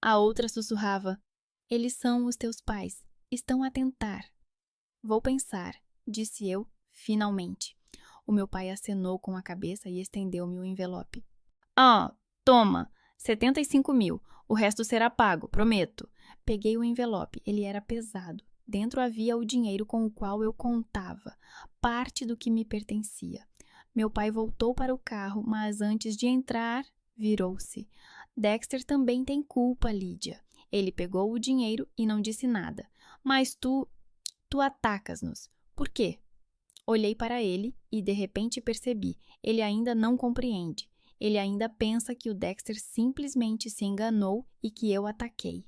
A outra sussurrava: eles são os teus pais. Estão a tentar. Vou pensar, disse eu, finalmente. O meu pai acenou com a cabeça e estendeu-me o envelope. Toma, 75 mil. O resto será pago, prometo. Peguei o envelope, ele era pesado. Dentro havia o dinheiro com o qual eu contava, parte do que me pertencia. Meu pai voltou para o carro, mas antes de entrar, virou-se. Dexter também tem culpa, Lídia. Ele pegou o dinheiro e não disse nada. Mas tu atacas-nos. Por quê? Olhei para ele e de repente percebi. Ele ainda não compreende. Ele ainda pensa que o Dexter simplesmente se enganou e que eu ataquei.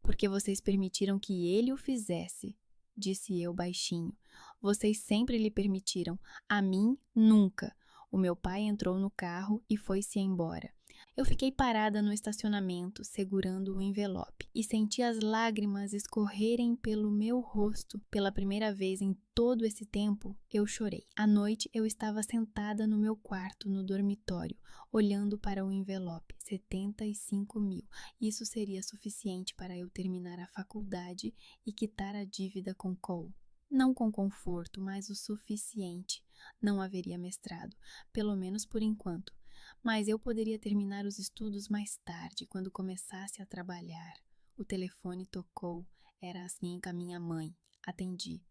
Porque vocês permitiram que ele o fizesse, disse eu baixinho. Vocês sempre lhe permitiram. A mim, nunca. O meu pai entrou no carro e foi-se embora. Eu fiquei parada no estacionamento, segurando o envelope, e senti as lágrimas escorrerem pelo meu rosto. Pela primeira vez em todo esse tempo, eu chorei. À noite, eu estava sentada no meu quarto, no dormitório, olhando para o envelope. 75 mil. Isso seria suficiente para eu terminar a faculdade e quitar a dívida com Cole. Não com conforto, mas o suficiente. Não haveria mestrado, pelo menos por enquanto. Mas eu poderia terminar os estudos mais tarde, quando começasse a trabalhar. O telefone tocou. Era assim com a minha mãe. Atendi.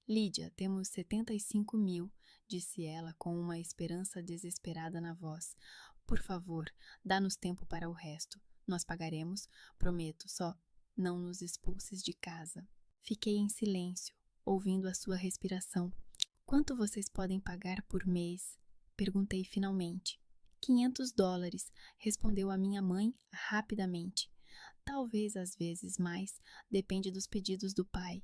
Lídia, temos 75 mil, disse ela com uma esperança desesperada na voz. Por favor, dá-nos tempo para o resto. Nós pagaremos, prometo, só não nos expulses de casa. Fiquei em silêncio, ouvindo a sua respiração. Quanto vocês podem pagar por mês? Perguntei finalmente. $500, respondeu a minha mãe rapidamente. Talvez às vezes mais, depende dos pedidos do pai.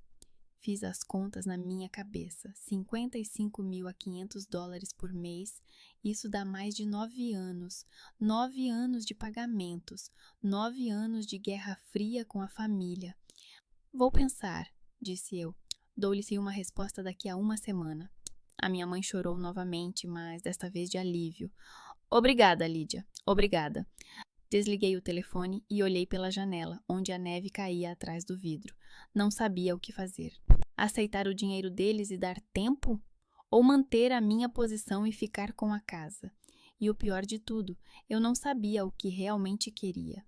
Fiz as contas na minha cabeça. 55 mil a $500 por mês, isso dá mais de 9 anos. 9 anos de pagamentos, 9 anos de guerra fria com a família. Vou pensar, disse eu. Dou-lhe uma resposta daqui a 1 semana. A minha mãe chorou novamente, mas desta vez de alívio. Obrigada, Lídia. Obrigada. Desliguei o telefone e olhei pela janela, onde a neve caía atrás do vidro. Não sabia o que fazer. Aceitar o dinheiro deles e dar tempo? Ou manter a minha posição e ficar com a casa? E o pior de tudo, eu não sabia o que realmente queria.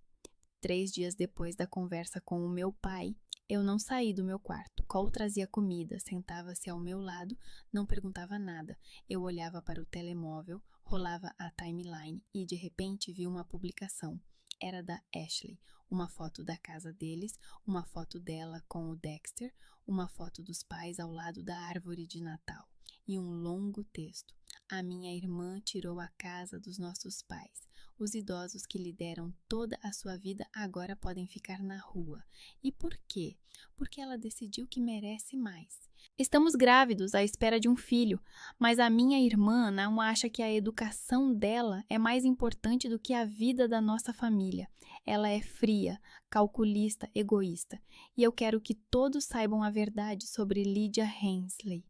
3 dias depois da conversa com o meu pai, eu não saí do meu quarto. Cole trazia comida, sentava-se ao meu lado, não perguntava nada. Eu olhava para o telemóvel, rolava a timeline e de repente vi uma publicação. Era da Ashley, uma foto da casa deles, uma foto dela com o Dexter, uma foto dos pais ao lado da árvore de Natal e um longo texto. A minha irmã tirou a casa dos nossos pais. Os idosos que lhe deram toda a sua vida agora podem ficar na rua. E por quê? Porque ela decidiu que merece mais. Estamos grávidos à espera de um filho, mas a minha irmã não acha que a educação dela é mais importante do que a vida da nossa família. Ela é fria, calculista, egoísta. E eu quero que todos saibam a verdade sobre Lydia Hensley.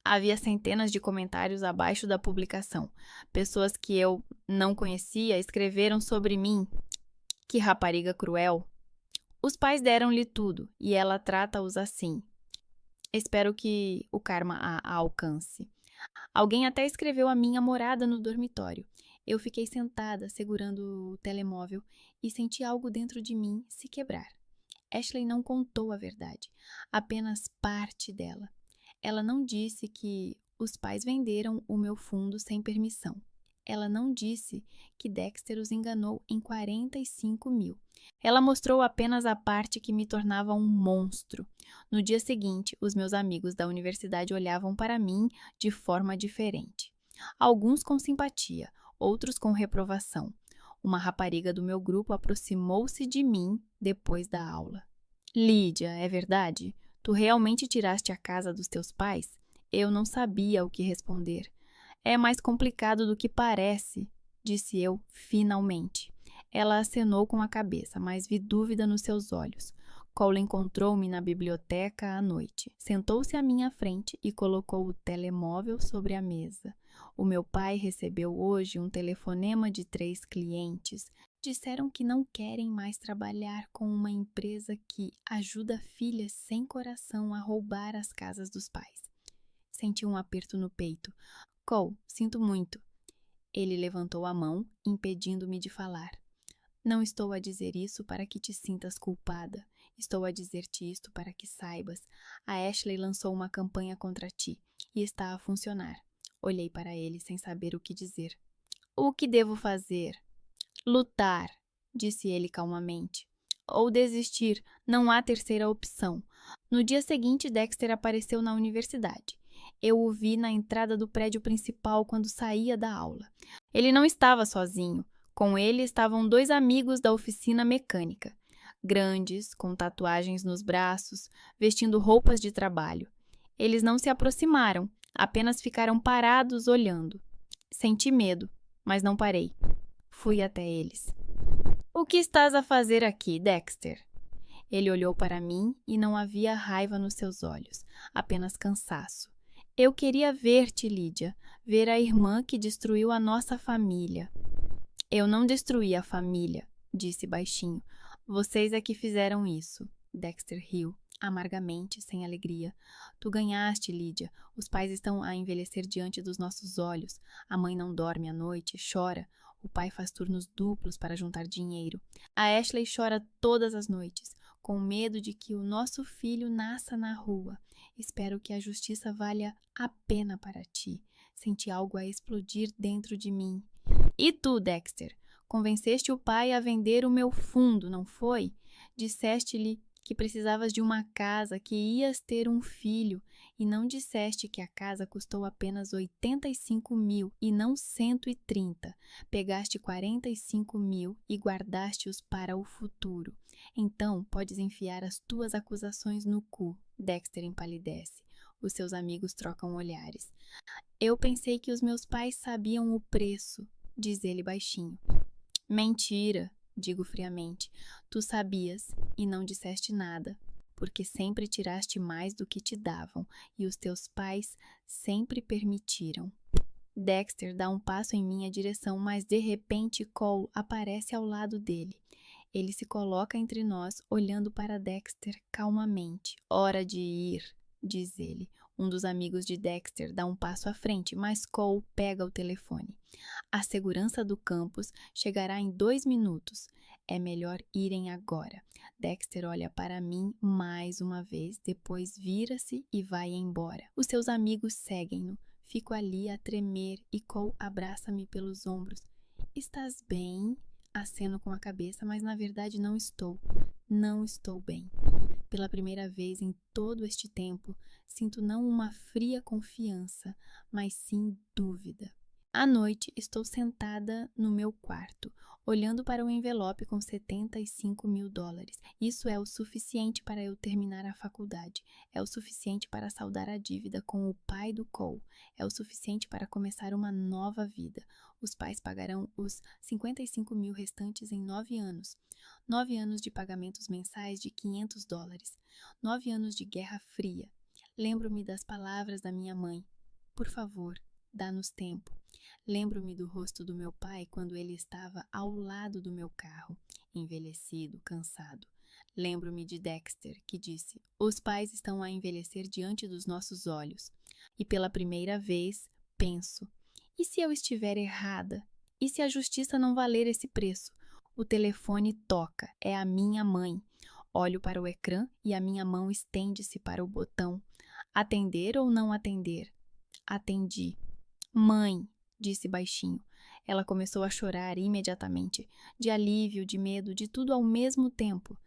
Havia centenas de comentários abaixo da publicação. Pessoas que eu não conhecia escreveram sobre mim. Que rapariga cruel. Os pais deram-lhe tudo e ela trata-os assim. Espero que o karma a alcance. Alguém até escreveu a minha morada no dormitório. Eu fiquei sentada, segurando o telemóvel, e senti algo dentro de mim se quebrar. Ashley não contou a verdade, apenas parte dela. Ela não disse que os pais venderam o meu fundo sem permissão. Ela não disse que Dexter os enganou em 45 mil. Ela mostrou apenas a parte que me tornava um monstro. No dia seguinte, os meus amigos da universidade olhavam para mim de forma diferente. Alguns com simpatia, outros com reprovação. Uma rapariga do meu grupo aproximou-se de mim depois da aula. Lídia, é verdade? Tu realmente tiraste a casa dos teus pais? Eu não sabia o que responder. É mais complicado do que parece, disse eu, finalmente. Ela acenou com a cabeça, mas vi dúvida nos seus olhos. Cole encontrou-me na biblioteca à noite. Sentou-se à minha frente e colocou o telemóvel sobre a mesa. O meu pai recebeu hoje um telefonema de 3 clientes. Disseram que não querem mais trabalhar com uma empresa que ajuda filhas sem coração a roubar as casas dos pais. Senti um aperto no peito. Cole, sinto muito. Ele levantou a mão, impedindo-me de falar. Não estou a dizer isso para que te sintas culpada. Estou a dizer-te isto para que saibas. A Ashley lançou uma campanha contra ti e está a funcionar. Olhei para ele sem saber o que dizer. O que devo fazer? Lutar, disse ele calmamente. Ou desistir, não há terceira opção. No dia seguinte, Dexter apareceu na universidade. Eu o vi na entrada do prédio principal quando saía da aula. Ele não estava sozinho. Com ele estavam 2 amigos da oficina mecânica. Grandes, com tatuagens nos braços, vestindo roupas de trabalho. Eles não se aproximaram, apenas ficaram parados olhando. Senti medo, mas não parei. Fui até eles. O que estás a fazer aqui, Dexter? Ele olhou para mim e não havia raiva nos seus olhos, apenas cansaço. Eu queria ver-te, Lídia, ver a irmã que destruiu a nossa família. Eu não destruí a família, disse baixinho. Vocês é que fizeram isso. Dexter riu, amargamente, sem alegria. Tu ganhaste, Lídia. Os pais estão a envelhecer diante dos nossos olhos. A mãe não dorme à noite, chora. O pai faz turnos duplos para juntar dinheiro. A Ashley chora todas as noites, com medo de que o nosso filho nasça na rua. Espero que a justiça valha a pena para ti. Senti algo a explodir dentro de mim. E tu, Dexter? Convenceste o pai a vender o meu fundo, não foi? Disseste-lhe que precisavas de uma casa, que ias ter um filho, e não disseste que a casa custou apenas 85 mil e não 130. Pegaste 45 mil e guardaste-os para o futuro. Então, podes enfiar as tuas acusações no cu. Dexter empalidece. Os seus amigos trocam olhares. Eu pensei que os meus pais sabiam o preço, diz ele baixinho. Mentira, digo friamente. Tu sabias e não disseste nada, porque sempre tiraste mais do que te davam e os teus pais sempre permitiram. Dexter dá um passo em minha direção, mas de repente Cole aparece ao lado dele. Ele se coloca entre nós, olhando para Dexter calmamente. Hora de ir, diz ele. Um dos amigos de Dexter dá um passo à frente, mas Cole pega o telefone. A segurança do campus chegará em 2 minutos. É melhor irem agora. Dexter olha para mim mais uma vez, depois vira-se e vai embora. Os seus amigos seguem-no. Fico ali a tremer e Cole abraça-me pelos ombros. Estás bem? Aceno com a cabeça, mas na verdade não estou. Não estou bem. Pela primeira vez em todo este tempo, sinto não uma fria confiança, mas sim dúvida. À noite, estou sentada no meu quarto, olhando para o envelope com 75 mil dólares. Isso é o suficiente para eu terminar a faculdade. É o suficiente para saldar a dívida com o pai do Cole. É o suficiente para começar uma nova vida. Os pais pagarão os 55 mil restantes em 9 anos. 9 anos de pagamentos mensais de 500 dólares. 9 anos de guerra fria. Lembro-me das palavras da minha mãe. Por favor, dá-nos tempo. Lembro-me do rosto do meu pai quando ele estava ao lado do meu carro, envelhecido, cansado. Lembro-me de Dexter, que disse: os pais estão a envelhecer diante dos nossos olhos. E pela primeira vez, penso: e se eu estiver errada? E se a justiça não valer esse preço? O telefone toca, é a minha mãe. Olho para o ecrã e a minha mão estende-se para o botão. Atender ou não atender? Atendi. Mãe, disse baixinho. Ela começou a chorar imediatamente, de alívio, de medo, de tudo ao mesmo tempo.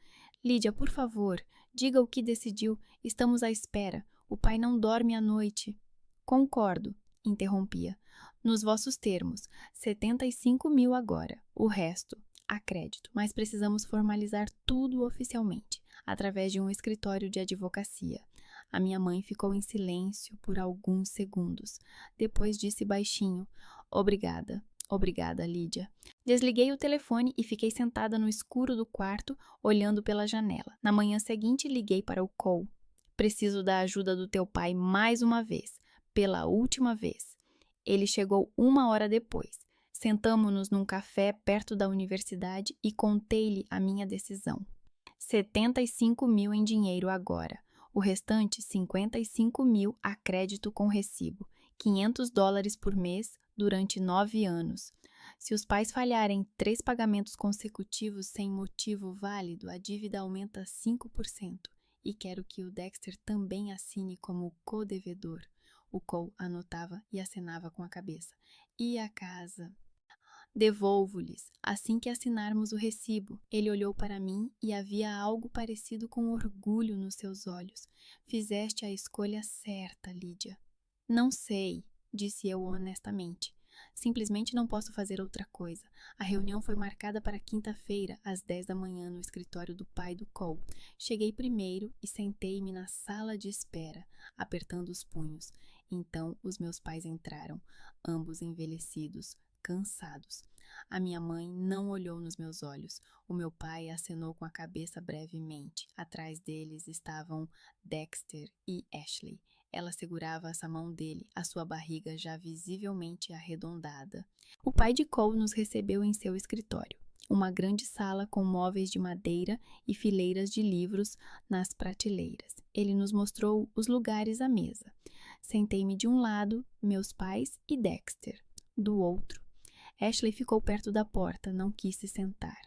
Lídia, por favor, diga o que decidiu. Estamos à espera. O pai não dorme à noite. Concordo, interrompia. Nos vossos termos, 75 mil agora. O resto, a crédito. Mas precisamos formalizar tudo oficialmente, através de um escritório de advocacia. A minha mãe ficou em silêncio por alguns segundos. Depois disse baixinho: obrigada, obrigada, Lídia. Desliguei o telefone e fiquei sentada no escuro do quarto, olhando pela janela. Na manhã seguinte, liguei para o Cole. Preciso da ajuda do teu pai mais uma vez, pela última vez. Ele chegou 1 hora depois. Sentamo-nos num café perto da universidade e contei-lhe a minha decisão. 75 mil em dinheiro agora. O restante, 55 mil a crédito com recibo. $500 por mês durante 9 anos. Se os pais falharem 3 pagamentos consecutivos sem motivo válido, a dívida aumenta 5%. E quero que o Dexter também assine como co-devedor. O Cole anotava e acenava com a cabeça. E a casa? Devolvo-lhes, assim que assinarmos o recibo. Ele olhou para mim e havia algo parecido com orgulho nos seus olhos. Fizeste a escolha certa, Lídia. Não sei, disse eu honestamente. Simplesmente não posso fazer outra coisa. A reunião foi marcada para quinta-feira, às 10 da manhã, no escritório do pai do Cole. Cheguei primeiro e sentei-me na sala de espera, apertando os punhos. Então os meus pais entraram, ambos envelhecidos, cansados. A minha mãe não olhou nos meus olhos. O meu pai acenou com a cabeça brevemente. Atrás deles estavam Dexter e Ashley. Ela segurava a mão dele, a sua barriga já visivelmente arredondada. O pai de Cole nos recebeu em seu escritório. Uma grande sala com móveis de madeira e fileiras de livros nas prateleiras. Ele nos mostrou os lugares à mesa. Sentei-me de um lado, meus pais e Dexter, do outro. Ashley ficou perto da porta, não quis se sentar.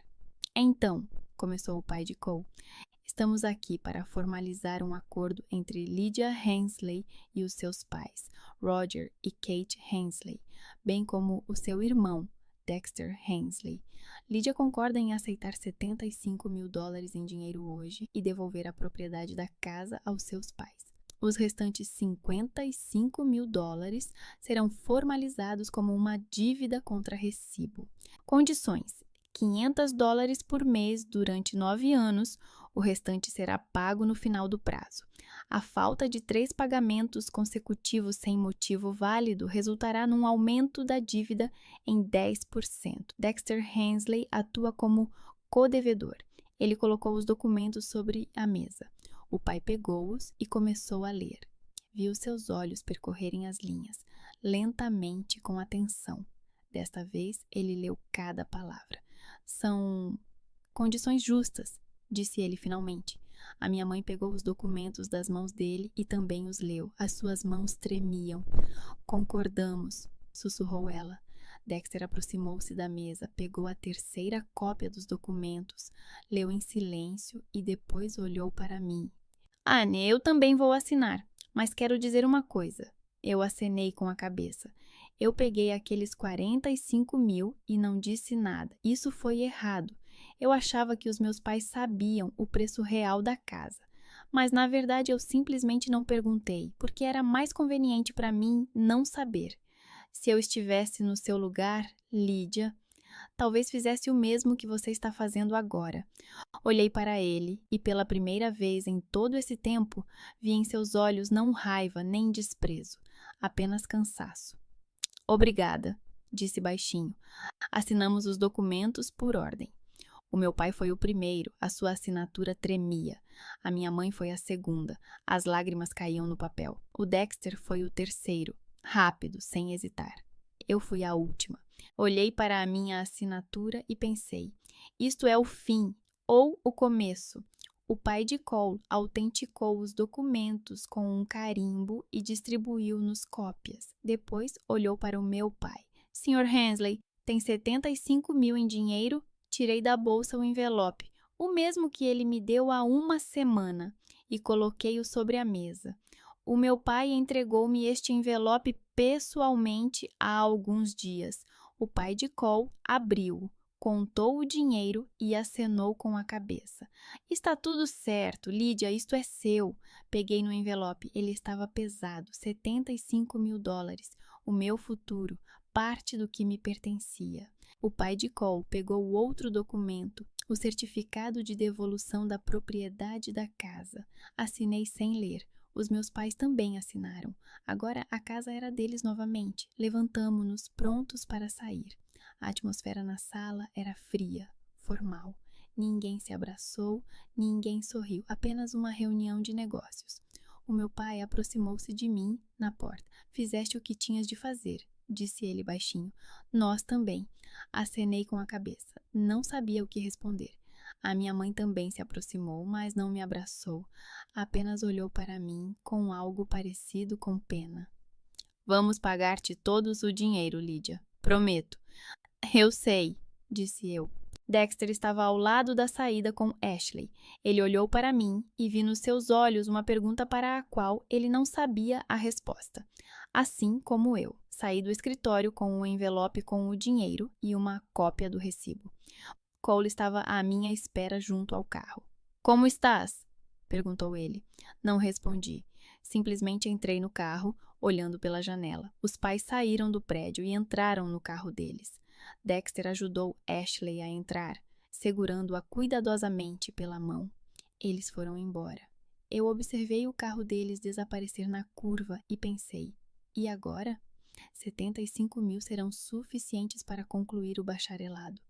Então, começou o pai de Cole, estamos aqui para formalizar um acordo entre Lydia Hensley e os seus pais, Roger e Kate Hensley, bem como o seu irmão, Dexter Hensley. Lydia concorda em aceitar 75 mil dólares em dinheiro hoje e devolver a propriedade da casa aos seus pais. Os restantes 55 mil dólares serão formalizados como uma dívida contra recibo. Condições: 500 dólares por mês durante 9 anos, o restante será pago no final do prazo. A falta de 3 pagamentos consecutivos sem motivo válido resultará num aumento da dívida em 10%. Dexter Hensley atua como co-devedor. Ele colocou os documentos sobre a mesa. O pai pegou-os e começou a ler. Viu seus olhos percorrerem as linhas, lentamente, com atenção. Desta vez, ele leu cada palavra. São condições justas, disse ele finalmente. A minha mãe pegou os documentos das mãos dele e também os leu. As suas mãos tremiam. Concordamos, sussurrou ela. Dexter aproximou-se da mesa, pegou a terceira cópia dos documentos, leu em silêncio e depois olhou para mim. Anne, eu também vou assinar, mas quero dizer uma coisa. Eu acenei com a cabeça. Eu peguei aqueles 45 mil e não disse nada. Isso foi errado. Eu achava que os meus pais sabiam o preço real da casa. Mas, na verdade, eu simplesmente não perguntei, porque era mais conveniente para mim não saber. Se eu estivesse no seu lugar, Lídia, talvez fizesse o mesmo que você está fazendo agora. Olhei para ele e, pela primeira vez em todo esse tempo, vi em seus olhos não raiva nem desprezo, apenas cansaço. Obrigada, disse baixinho. Assinamos os documentos por ordem. O meu pai foi o primeiro, a sua assinatura tremia. A minha mãe foi a segunda, as lágrimas caíam no papel. O Dexter foi o terceiro, rápido, sem hesitar. Eu fui a última. Olhei para a minha assinatura e pensei, isto é o fim, ou o começo. O pai de Cole autenticou os documentos com um carimbo e distribuiu-nos cópias. Depois olhou para o meu pai. Sr. Hensley, tem 75 mil em dinheiro? Tirei da bolsa o envelope, o mesmo que ele me deu há uma semana, e coloquei-o sobre a mesa. O meu pai entregou-me este envelope pessoalmente há alguns dias. O pai de Cole abriu-o, contou o dinheiro e acenou com a cabeça. Está tudo certo, Lídia, isto é seu. Peguei no envelope, ele estava pesado, 75 mil dólares, o meu futuro, parte do que me pertencia. O pai de Cole pegou o outro documento, o certificado de devolução da propriedade da casa. Assinei sem ler. Os meus pais também assinaram. Agora a casa era deles novamente. Levantamo-nos, prontos para sair. A atmosfera na sala era fria, formal. Ninguém se abraçou, ninguém sorriu, apenas uma reunião de negócios. O meu pai aproximou-se de mim na porta. Fizeste o que tinhas de fazer, disse ele baixinho. Nós também. Acenei com a cabeça. Não sabia o que responder. A minha mãe também se aproximou, mas não me abraçou. Apenas olhou para mim com algo parecido com pena. Vamos pagar-te todos o dinheiro, Lídia. Prometo. Eu sei, disse eu. Dexter estava ao lado da saída com Ashley. Ele olhou para mim e vi nos seus olhos uma pergunta para a qual ele não sabia a resposta. Assim como eu, saí do escritório com o envelope com o dinheiro e uma cópia do recibo. Cole estava à minha espera junto ao carro. Como estás? Perguntou ele. Não respondi. Simplesmente entrei no carro, olhando pela janela. Os pais saíram do prédio e entraram no carro deles. Dexter ajudou Ashley a entrar, segurando-a cuidadosamente pela mão. Eles foram embora. Eu observei o carro deles desaparecer na curva e pensei, e agora? 75 mil serão suficientes para concluir o bacharelado.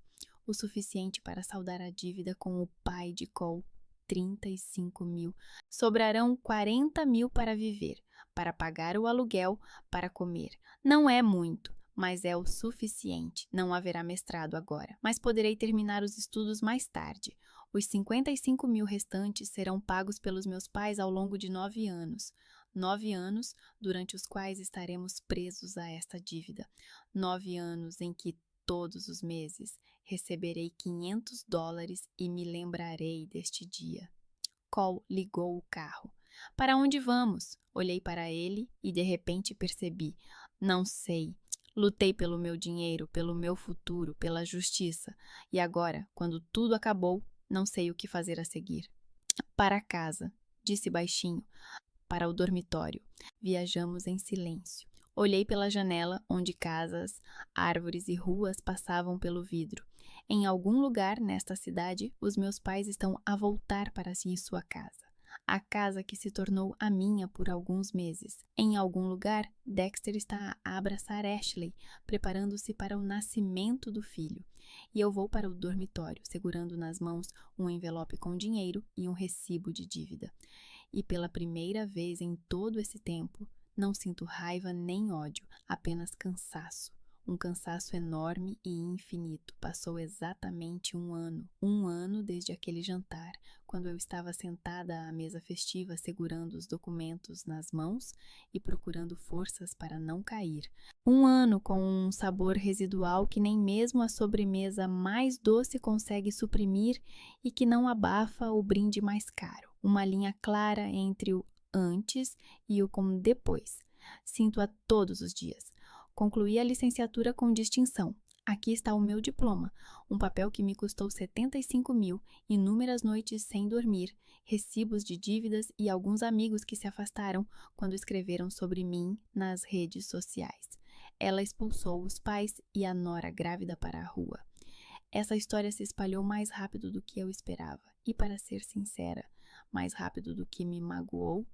O suficiente para saldar a dívida com o pai de Cole, 35 mil. Sobrarão 40 mil para viver, para pagar o aluguel, para comer. Não é muito, mas é o suficiente. Não haverá mestrado agora, mas poderei terminar os estudos mais tarde. Os 55 mil restantes serão pagos pelos meus pais ao longo de 9 anos. 9 anos durante os quais estaremos presos a esta dívida. 9 anos em que todos os meses receberei 500 dólares e me lembrarei deste dia. Cole ligou o carro. Para onde vamos? Olhei para ele e de repente percebi. Não sei. Lutei pelo meu dinheiro, pelo meu futuro, pela justiça. E agora, quando tudo acabou, não sei o que fazer a seguir. Para casa, disse baixinho. Para o dormitório. Viajamos em silêncio. Olhei pela janela, onde casas, árvores e ruas passavam pelo vidro. Em algum lugar nesta cidade, os meus pais estão a voltar para sua casa. A casa que se tornou a minha por alguns meses. Em algum lugar, Dexter está a abraçar Ashley, preparando-se para o nascimento do filho. E eu vou para o dormitório, segurando nas mãos um envelope com dinheiro e um recibo de dívida. E pela primeira vez em todo esse tempo, não sinto raiva nem ódio, apenas cansaço. Um cansaço enorme e infinito. Passou exatamente um ano desde aquele jantar, quando eu estava sentada à mesa festiva segurando os documentos nas mãos e procurando forças para não cair. Um ano com um sabor residual que nem mesmo a sobremesa mais doce consegue suprimir e que não abafa o brinde mais caro. Uma linha clara entre o antes e o com depois. Sinto-a todos os dias. Concluí a licenciatura com distinção. Aqui está o meu diploma, um papel que me custou 75 mil, inúmeras noites sem dormir, recibos de dívidas e alguns amigos que se afastaram quando escreveram sobre mim nas redes sociais. Ela expulsou os pais e a nora grávida para a rua. Essa história se espalhou mais rápido do que eu esperava e, para ser sincera, mais rápido do que me magoou.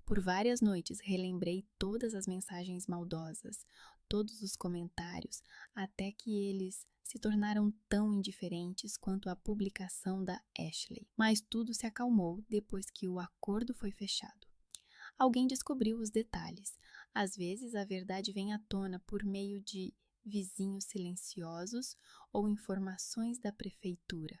Por várias noites relembrei todas as mensagens maldosas, todos os comentários, até que eles se tornaram tão indiferentes quanto a publicação da Ashley. Mas tudo se acalmou depois que o acordo foi fechado. Alguém descobriu os detalhes. Às vezes a verdade vem à tona por meio de vizinhos silenciosos ou informações da prefeitura.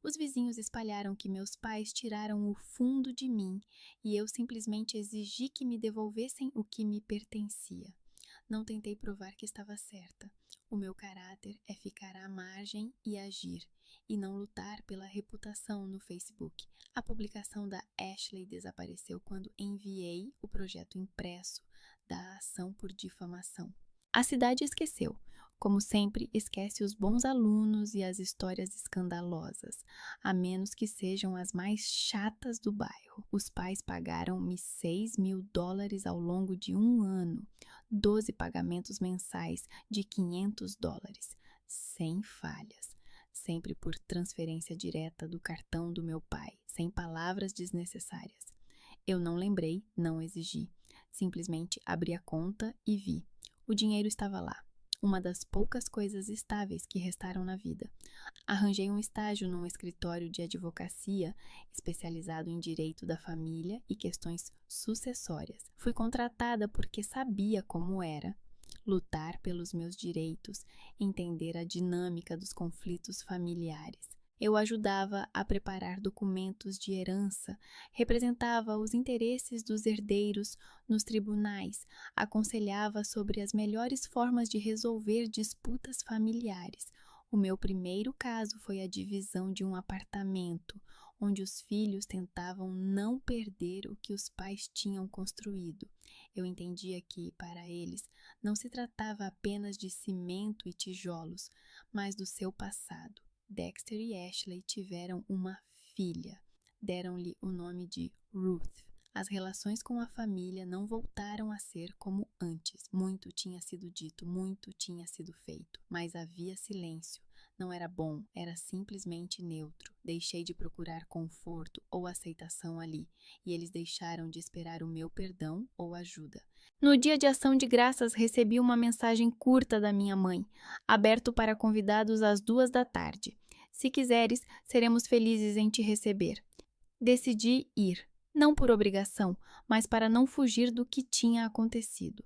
Os vizinhos espalharam que meus pais tiraram o fundo de mim e eu simplesmente exigi que me devolvessem o que me pertencia. Não tentei provar que estava certa. O meu caráter é ficar à margem e agir, e não lutar pela reputação no Facebook. A publicação da Ashley desapareceu quando enviei o projeto impresso da ação por difamação. A cidade esqueceu. Como sempre, esquece os bons alunos e as histórias escandalosas, a menos que sejam as mais chatas do bairro. Os pais pagaram-me $6.000 ao longo de um ano, 12 pagamentos mensais de $500, sem falhas, sempre por transferência direta do cartão do meu pai, sem palavras desnecessárias. Eu não lembrei, não exigi. Simplesmente abri a conta e vi. O dinheiro estava lá. Uma das poucas coisas estáveis que restaram na vida. Arranjei um estágio num escritório de advocacia especializado em direito da família e questões sucessórias. Fui contratada porque sabia como era lutar pelos meus direitos, entender a dinâmica dos conflitos familiares. Eu ajudava a preparar documentos de herança, representava os interesses dos herdeiros nos tribunais, aconselhava sobre as melhores formas de resolver disputas familiares. O meu primeiro caso foi a divisão de um apartamento, onde os filhos tentavam não perder o que os pais tinham construído. Eu entendia que, para eles, não se tratava apenas de cimento e tijolos, mas do seu passado. Dexter e Ashley tiveram uma filha. Deram-lhe o nome de Ruth. As relações com a família não voltaram a ser como antes. Muito tinha sido dito, muito tinha sido feito, mas havia silêncio. Não era bom, era simplesmente neutro. Deixei de procurar conforto ou aceitação ali, e eles deixaram de esperar o meu perdão ou ajuda. No dia de ação de graças, recebi uma mensagem curta da minha mãe, aberto para convidados às 2 da tarde. Se quiseres, seremos felizes em te receber. Decidi ir, não por obrigação, mas para não fugir do que tinha acontecido.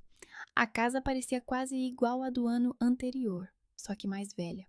A casa parecia quase igual à do ano anterior, só que mais velha.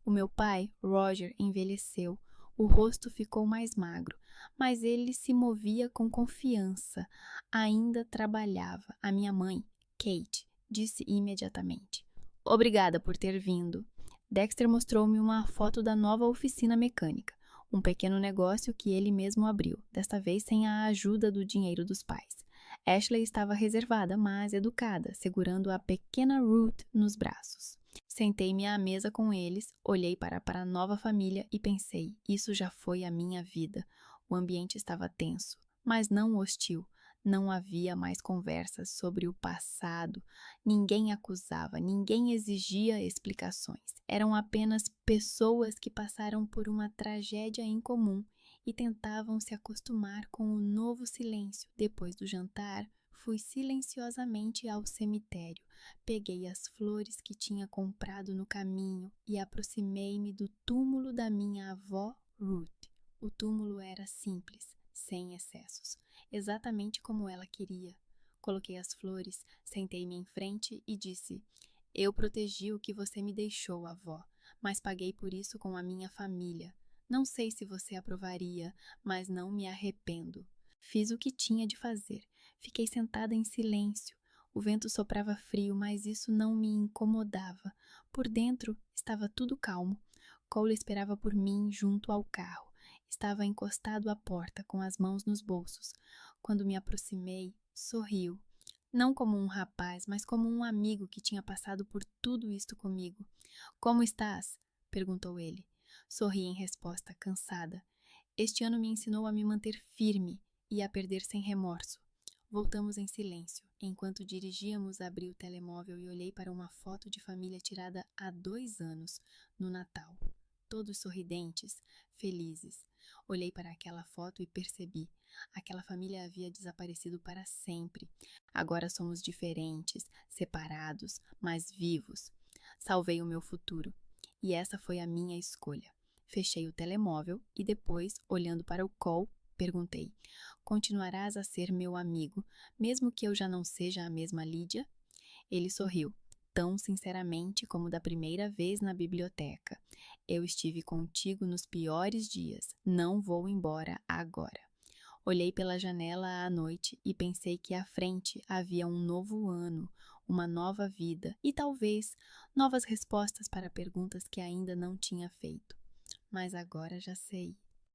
O meu pai, Roger, envelheceu. O rosto ficou mais magro, mas ele se movia com confiança. Ainda trabalhava. A minha mãe, Kate, disse imediatamente: "Obrigada por ter vindo." Dexter mostrou-me uma foto da nova oficina mecânica, um pequeno negócio que ele mesmo abriu, desta vez sem a ajuda do dinheiro dos pais. Ashley estava reservada, mas educada, segurando a pequena Ruth nos braços. Sentei-me à mesa com eles, olhei para a nova família e pensei, isso já foi a minha vida. O ambiente estava tenso, mas não hostil. Não havia mais conversas sobre o passado. Ninguém acusava, ninguém exigia explicações. Eram apenas pessoas que passaram por uma tragédia em comum e tentavam se acostumar com o novo silêncio. Depois do jantar, fui silenciosamente ao cemitério. Peguei as flores que tinha comprado no caminho e aproximei-me do túmulo da minha avó Ruth. O túmulo era simples, sem excessos, exatamente como ela queria. Coloquei as flores, sentei-me em frente e disse: "Eu protegi o que você me deixou, avó, mas paguei por isso com a minha família. Não sei se você aprovaria, mas não me arrependo." Fiz o que tinha de fazer. Fiquei sentada em silêncio. O vento soprava frio, mas isso não me incomodava. Por dentro estava tudo calmo. Cole esperava por mim junto ao carro. Estava encostado à porta, com as mãos nos bolsos. Quando me aproximei, sorriu. Não como um rapaz, mas como um amigo que tinha passado por tudo isto comigo. "Como estás?" perguntou ele. Sorri em resposta, cansada. Este ano me ensinou a me manter firme e a perder sem remorso. Voltamos em silêncio. Enquanto dirigíamos, abri o telemóvel e olhei para uma foto de família tirada há 2 anos, no Natal. Todos sorridentes, felizes. Olhei para aquela foto e percebi. Aquela família havia desaparecido para sempre. Agora somos diferentes, separados, mas vivos. Salvei o meu futuro. E essa foi a minha escolha. Fechei o telemóvel e depois, olhando para o Cole, perguntei: "Continuarás a ser meu amigo, mesmo que eu já não seja a mesma Lídia?" Ele sorriu, tão sinceramente como da primeira vez na biblioteca. Eu estive contigo nos piores dias. Não vou embora agora. Olhei pela janela à noite e pensei que à frente havia um novo ano, uma nova vida e talvez novas respostas para perguntas que ainda não tinha feito. Mas agora já sei.